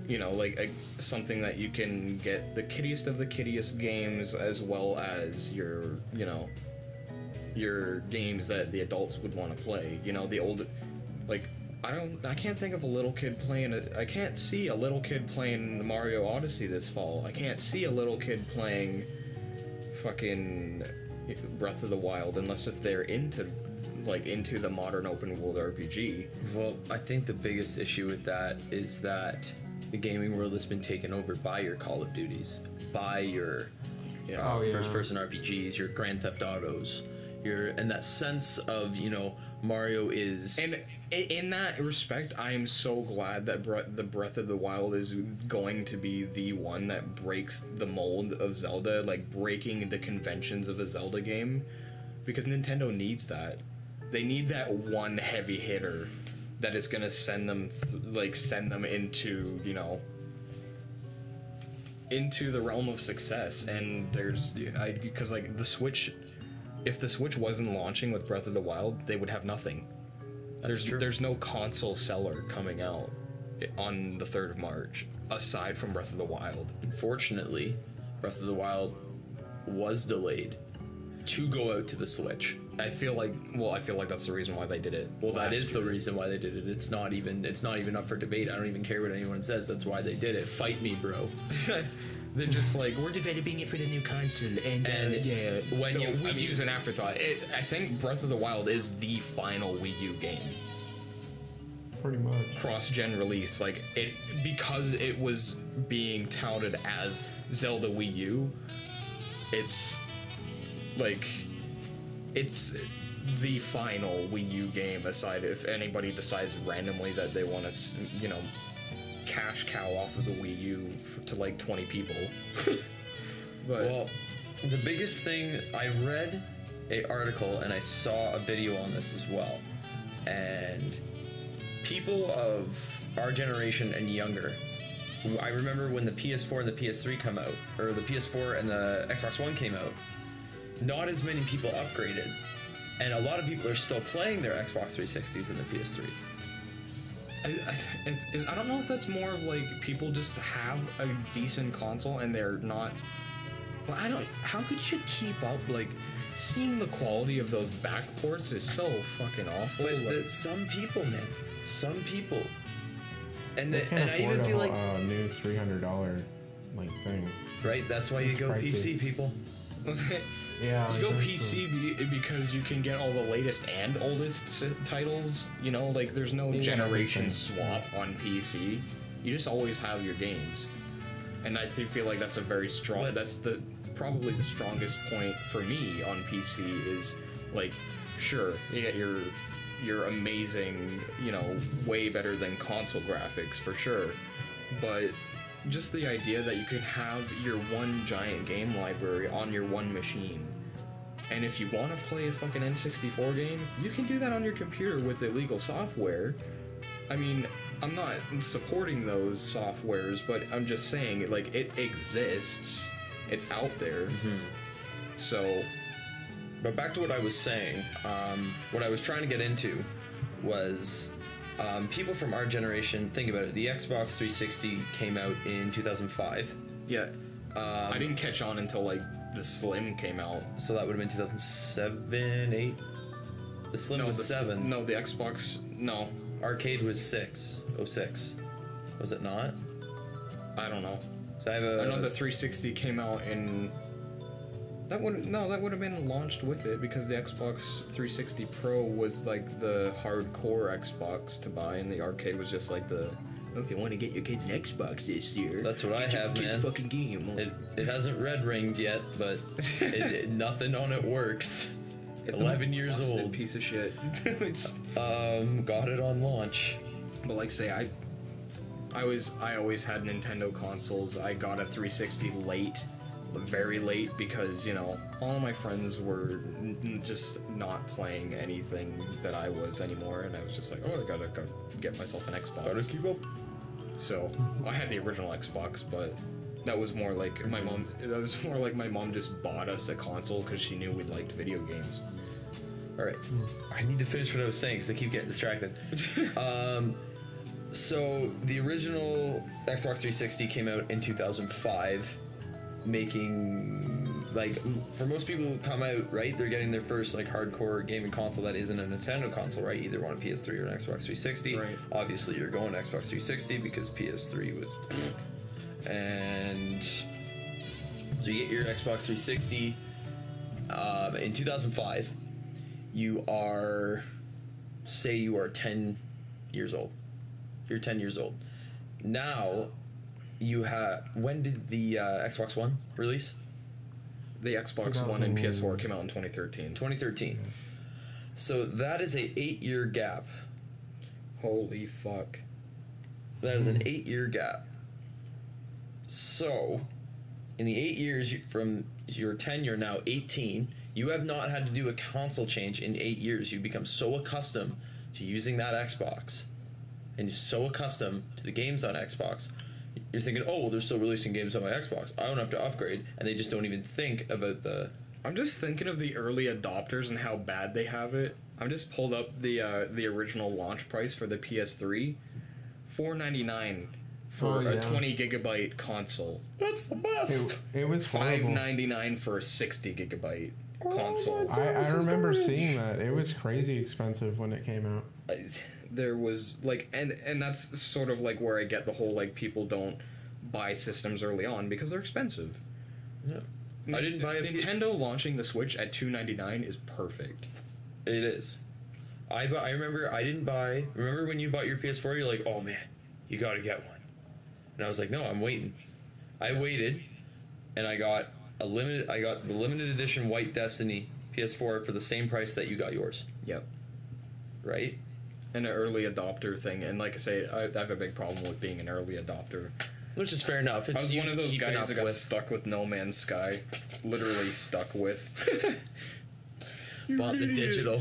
You know, like something that you can get the kittiest of the kittiest games, as well as your games that the adults would want to play. You know, the old, like I can't think of a little kid playing I can't see a little kid playing Mario Odyssey this fall. I can't see a little kid playing fucking Breath of the Wild unless if they're into the modern open world RPG. Well, I think the biggest issue with that is that the gaming world has been taken over by your Call of Duties, by your first-person RPGs, your Grand Theft Autos, and that sense of Mario is. And in that respect, I am so glad that the Breath of the Wild is going to be the one that breaks the mold of Zelda, like breaking the conventions of a Zelda game, because Nintendo needs that. They need that one heavy hitter that is gonna send them into into the realm of success. And because like the Switch, if the Switch wasn't launching with Breath of the Wild, they would have nothing. There's no console seller coming out on the 3rd of March aside from Breath of the Wild. Unfortunately, Breath of the Wild was delayed to go out to the Switch. I feel like that's the reason why they did it. Well, that is the reason why they did it. It's not even up for debate. I don't even care what anyone says. That's why they did it. Fight me, bro. They're just like, we're developing it for the new console, and yeah. Wii U's an afterthought. I think Breath of the Wild is the final Wii U game. Pretty much. Cross-gen release, because it was being touted as Zelda Wii U. It's the final Wii U game, aside if anybody decides randomly that they want to, cash cow off of the Wii U to like 20 people. But well, the biggest thing, I read an article and I saw a video on this as well, and people of our generation and younger, I remember when the PS4 and the PS3 come out, or the PS4 and the Xbox One came out, not as many people upgraded, and a lot of people are still playing their Xbox 360s and the PS3s. I don't know if that's more of like people just have a decent console and they're not. Well, how could you keep up? Like, seeing the quality of those back ports is so fucking awful. But some people, man, some people, and Can't I even afford feel like a new $300 thing. right. That's why you go pricey. PC, people. Yeah, You go exactly. PC because you can get all the latest and oldest titles. Like there's no generation everything. swap on PC. You just always have your games, and I feel like that's a very strong. But- That's probably the strongest point for me on PC is like, sure, you get your amazing, way better than console graphics for sure, but just the idea that you can have your one giant game library on your one machine. And if you want to play a fucking N64 game, you can do that on your computer with illegal software. I mean, I'm not supporting those softwares, but I'm just saying, like, it exists. It's out there. So, But back to what I was saying. What I was trying to get into was people from our generation. Think about it. The Xbox 360 came out in 2005. yeah. I didn't catch on until, like, the Slim came out. So that would have been 2007, 8. The Slim was 7. No, the Xbox... No. Arcade was 6. 06. Was it not? I don't know. So I have I know the 360 came out in... That would have been launched with it, because the Xbox 360 Pro was like the hardcore Xbox to buy, and the arcade was just like the, oh, if you want to get your kids an Xbox this year, That's what I get your have, kids man. a fucking game. It hasn't red ringed yet, but nothing on it works. It's 11 years busted old. piece of shit. It's, Got it on launch. but like say I always had Nintendo consoles. I got a 360 late, very late, because you know all of my friends were just not playing anything that I was anymore, and I was just like, oh, I gotta get myself an Xbox. Gotta keep up. So I had the original Xbox, but that was more like my mom. That was more like my mom just bought us a console because she knew we liked video games. All right, I need to finish what I was saying because I keep getting distracted. So the original Xbox 360 came out in 2005, making, like, for most people who come out, right, they're getting their first like hardcore gaming console that isn't a Nintendo console, right? Either one a PS3 or an Xbox 360. Right. Obviously, you're going Xbox 360 because PS3 was, and so you get your Xbox 360 in 2005. You are, say you are 10 years old. You're 10 years old. Now, you have, when did the Xbox One release? The Xbox One and PS4 came out in 2013. 2013. So that is a 8-year gap. Holy fuck. That is an 8-year gap. So, in the 8 years from your 10, you're now 18. You have not had to do a console change in 8 years. You become so accustomed to using that Xbox, and you're so accustomed to the games on Xbox, you're thinking, oh, well, they're still releasing games on my Xbox. I don't have to upgrade, and they just don't even think about the... I'm just thinking of the early adopters and how bad they have it. I just pulled up the original launch price for the PS3, $499 for a 20 gigabyte console. That's the best! It was horrible. $599 for a 60 gigabyte console. I remember seeing that. It was crazy expensive when it came out. There was like, and that's sort of like where I get the whole like people don't buy systems early on because they're expensive. Yeah. I didn't buy a Nintendo launching the Switch at $299 is perfect. It is. I remember I didn't buy. Remember when you bought your PS4? You're like, oh man, you got to get one. And I was like, no, I'm waiting. I waited, and I got the limited edition White Destiny PS4 for the same price that you got yours. Yep. Right. An early adopter thing, and like I say, I have a big problem with being an early adopter. Which is fair enough. I was one of those guys that got stuck with No Man's Sky. Literally stuck with. Bought the digital.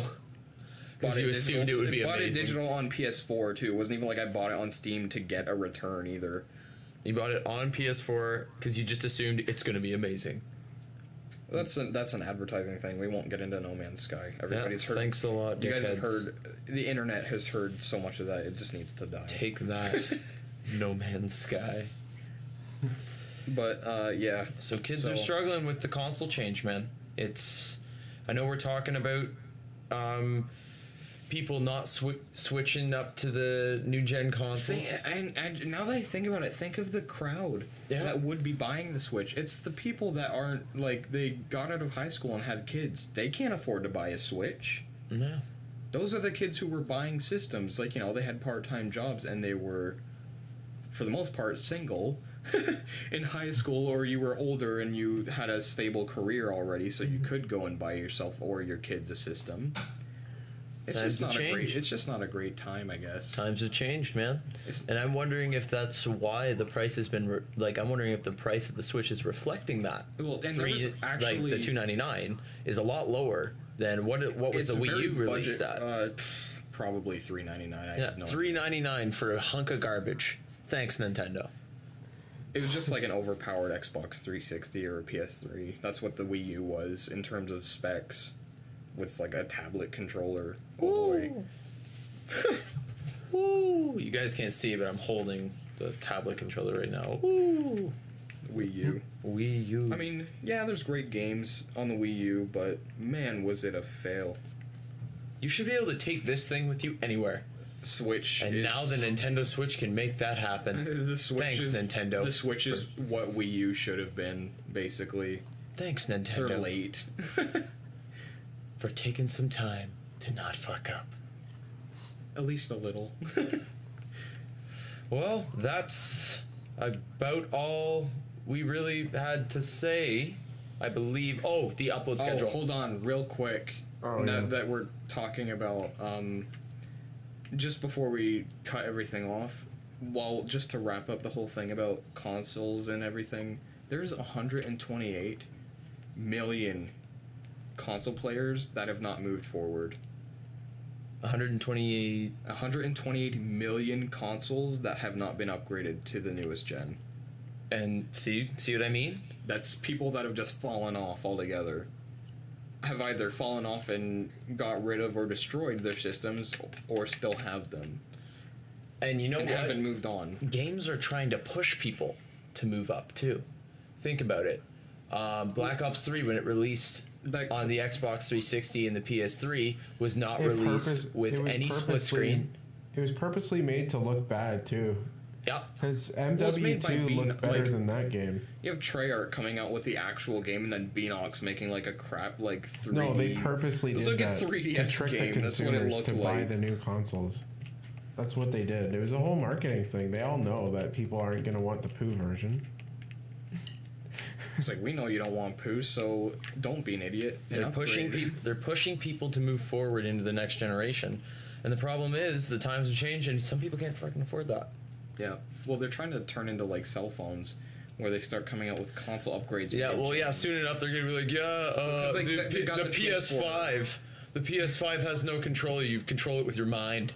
Because you assumed it would be amazing. Bought it digital on PS4 too. It wasn't even like I bought it on Steam to get a return either. You bought it on PS4 because you just assumed it's going to be amazing. That's an advertising thing. We won't get into No Man's Sky. Everybody's heard. Thanks a lot, You guys have dickheads. heard. The internet has heard so much of that. It just needs to die. Take that, No Man's Sky. But yeah. So kids are struggling with the console change, man. I know we're talking about people not switching up to the new gen consoles. And now that I think about it, think of the crowd that would be buying the Switch. It's the people that aren't, like, they got out of high school and had kids. They can't afford to buy a Switch. No. Those are the kids who were buying systems. Like, you know, they had part-time jobs and they were, for the most part, single in high school, or you were older and you had a stable career already, so you could go and buy yourself or your kids a system. It's just not a great time, I guess. Times have changed, man. And I'm wondering if that's why the price has been I'm wondering if the price of the Switch is reflecting that. Well, and there was actually like the $299 is a lot lower than what was the Wii U released at? probably $3.99. I Yeah, have no $3.99 for a hunk of garbage. Thanks, Nintendo. It was just like an overpowered Xbox 360 or a PS3. That's what the Wii U was in terms of specs, with like a tablet controller all the way. Woo! You guys can't see, but I'm holding the tablet controller right now. Woo! Wii U. Wii U. I mean, yeah, there's great games on the Wii U, but man, was it a fail. You should be able to take this thing with you anywhere. Switch. And now the Nintendo Switch can make that happen. The Switch Thanks, is, Nintendo. The Switch is what Wii U should have been, basically. Thanks, Nintendo. They're late. For taking some time to not fuck up. At least a little. Well, that's about all we really had to say, I believe. Oh, the upload schedule. Oh, hold on, real quick. Now that we're talking about, just before we cut everything off, well, just to wrap up the whole thing about consoles and everything, there's 128 million console players that have not moved forward. 128 million consoles that have not been upgraded to the newest gen. And see what I mean? That's people that have just fallen off altogether. Have either fallen off and got rid of or destroyed their systems, or still have them. And you know and what? haven't moved on. Games are trying to push people to move up, too. Think about it. Black Ops 3, when it released on the Xbox 360 and the PS3, was not released with any split screen. It was purposely made to look bad, too. Yeah. Because MW2 looked better than that game. You have Treyarch coming out with the actual game, and then Beanox making like a crap like 3D. No, they purposely did like that a 3DS to trick game. the That's what it consumers looked to like. buy the new consoles. That's what they did. It was a whole marketing thing. They all know that people aren't going to want the poo version. It's like, we know you don't want poo, so don't be an idiot. They're pushing people to move forward into the next generation. And the problem is the times have changed, and some people can't fucking afford that. Yeah. Well, they're trying to turn into like cell phones, where they start coming out with console upgrades. Yeah, well, yeah. Soon enough, they're gonna be like, the PS5. The PS5 has no controller. You control it with your mind,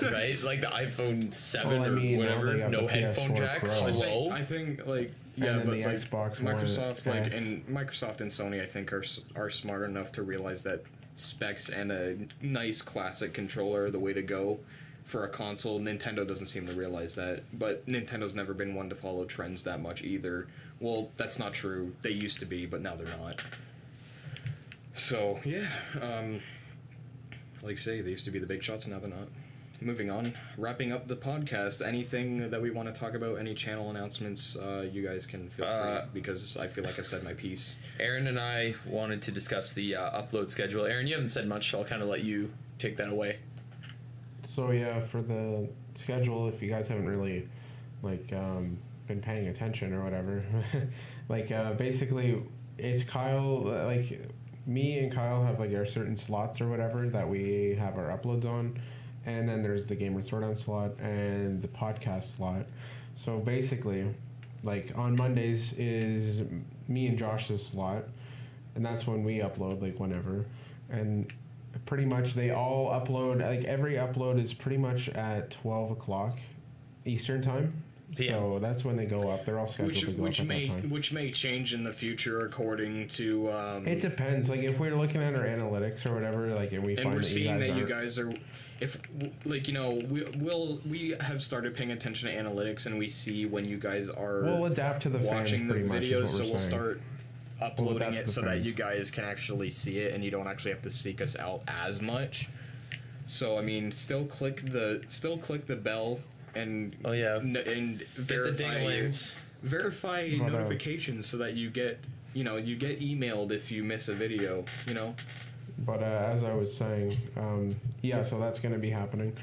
right? Like the iPhone 7 or whatever. No headphone jack. Hello. I think like yeah, but the like Xbox Microsoft, One like S. and Microsoft and Sony, I think are smart enough to realize that specs and a nice classic controller are the way to go for a console. Nintendo doesn't seem to realize that, but Nintendo's never been one to follow trends that much either. Well, that's not true. They used to be, but now they're not. So yeah, like I say, they used to be the big shots, now they're not. Moving on, wrapping up the podcast. Anything that we want to talk about? Any channel announcements? You guys can feel free, because I feel like I've said my piece. Aaron and I wanted to discuss the upload schedule. Aaron, you haven't said much, so I'll kind of let you take that away. So yeah, for the schedule, if you guys haven't really been paying attention or whatever, basically it's Kyle, me and Kyle have our certain slots or whatever that we have our uploads on, and then there's the Gamer Throwdown slot and the podcast slot. So basically, on Mondays is me and Josh's slot, and that's when we upload whenever, and pretty much they all upload, every upload is pretty much at 12 o'clock Eastern time. PM. So that's when they go up. They're all scheduled to go up at that time. Which may change in the future according to... it depends. If we're looking at our analytics or whatever, and we find we're seeing that you guys are... If, we have started paying attention to analytics, and we see when you guys are... We'll adapt to the watching fans the videos, so we'll saying. Start uploading it so that you guys can actually see it, and you don't actually have to seek us out as much. So I mean, still click the bell and and verify notifications so that you get emailed if you miss a video. But as I was saying, so that's going to be happening.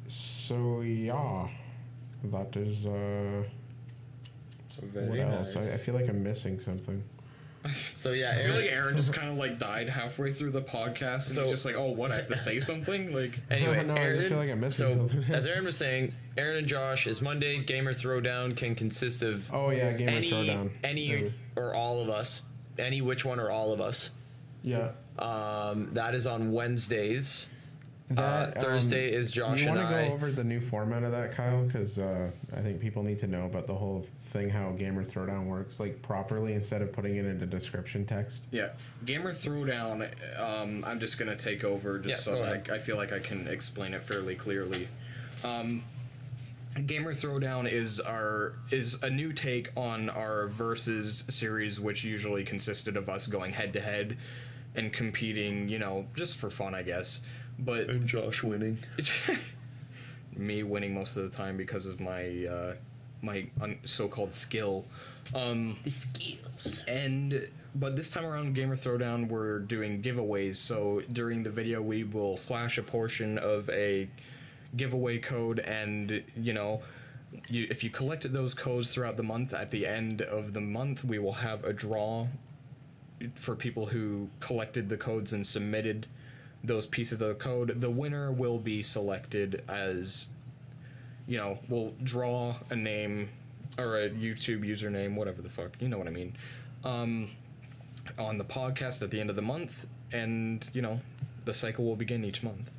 So yeah, that is. Very what else? nice. I feel like I'm missing something. So yeah, I feel like Aaron just kind of died halfway through the podcast, and he's just like, "Oh, what? I have to say something?" Anyway, no, Aaron, I just feel like I'm missing something. As Aaron was saying, Aaron and Josh is Monday. Gamer Throwdown can consist of Gamer Throwdown. Any or all of us, which one or all of us. Yeah. That is on Wednesdays. That, Thursday is Josh you and want to I. go over the new format of that, Kyle? Because I think people need to know about the whole thing, how Gamer Throwdown works, like properly, instead of putting it into description text. Yeah, Gamer Throwdown. I'm just gonna take over just Yeah, so go that ahead. I feel like I can explain it fairly clearly. Gamer Throwdown is a new take on our Versus series, which usually consisted of us going head to head and competing, you know, just for fun, I guess. But And Josh winning. it's me winning most of the time because of my so-called skill. The skills. But this time around, Gamer Throwdown, we're doing giveaways. So during the video, we will flash a portion of a giveaway code, and you know, if you collected those codes throughout the month, at the end of the month, we will have a draw for people who collected the codes and submitted those pieces of the code. The winner will be selected as, you know, we'll draw a name or a YouTube username, whatever the fuck, you know what I mean, on the podcast at the end of the month, and, you know, the cycle will begin each month.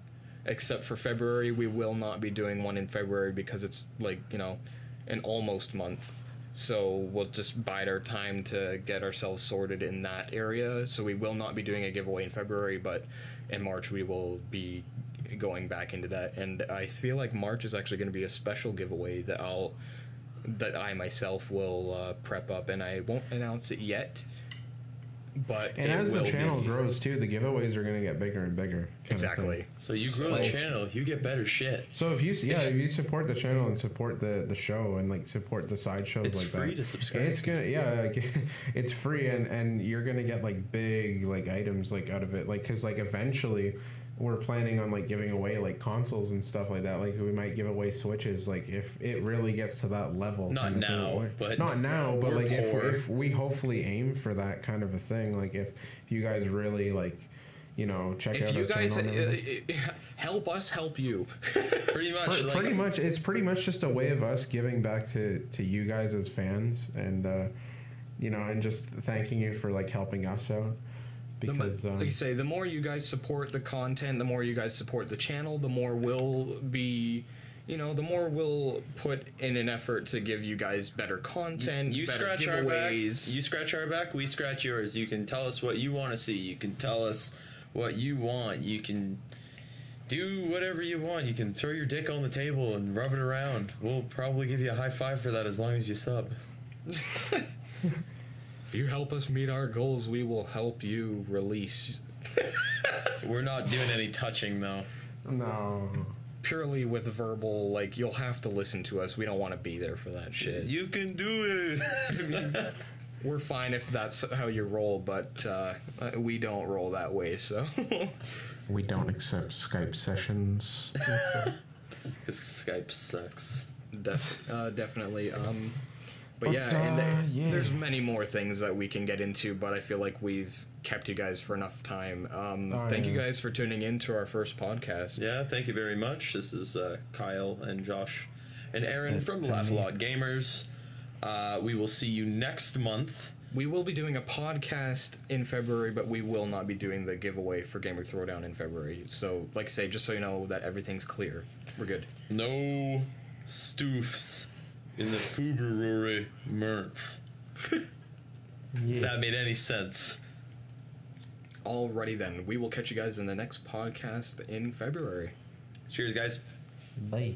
Except for February, we will not be doing one in February because it's, like, you know, an almost month. So we'll just bide our time to get ourselves sorted in that area. So we will not be doing a giveaway in February, but in March we will be going back into that. And I feel like March is actually going to be a special giveaway that I myself will prep up, and I won't announce it yet. But And it as the will channel be. grows too, the giveaways are going to get bigger and bigger. kind of Exactly. thing. So you grow the channel, you get better shit. So if you support the channel and support the show and like support the side shows It's like that, free to subscribe. It's gonna like, it's free, and you're gonna get like big like items like out of it, like because like eventually we're planning on like giving away like consoles and stuff like that. Like we might give away Switches, like if it really gets to that level. Not kind of thing. now, Or- but not now, but we're like poor. if we hopefully aim for that kind of a thing. Like if you guys really like, you know, check If out you our guys channel and everything. help us help you. Pretty much. Like, Pretty much, it's pretty much just a way of us giving back to you guys as fans, and you know, and just thanking you for like helping us out. Because Like you say, the more you guys support the content, the more you guys support the channel, the more we'll be, you know, the more we'll put in an effort to give you guys better content, you better scratch our back. giveaways. You scratch our back. We scratch yours. You can tell us what you want to see. You can tell us what you want. You can do whatever you want. You can throw your dick on the table and rub it around. We'll probably give you a high five for that as long as you sub. If you help us meet our goals, we will help you release We're not doing any touching though. no, purely with verbal. Like, you'll have to listen to us. We don't want to be there for that shit. You can do it. We're fine if that's how you roll, but we don't roll that way. So we don't accept Skype sessions. Because Skype sucks. definitely. But yeah, But, and yeah. there's many more things that we can get into, but I feel like we've kept you guys for enough time. Thank you yeah. guys for tuning in to our first podcast. Yeah, thank you very much. This is Kyle and Josh and Aaron from Laugh-A-Lot Gamers. We will see you next month. We will be doing a podcast in February, but we will not be doing the giveaway for Gamer Throwdown in February. So, like I say, just so you know that everything's clear. We're good. No stoofs in the February month. If that made any sense. Alrighty then. We will catch you guys in the next podcast in February. Cheers, guys. Bye.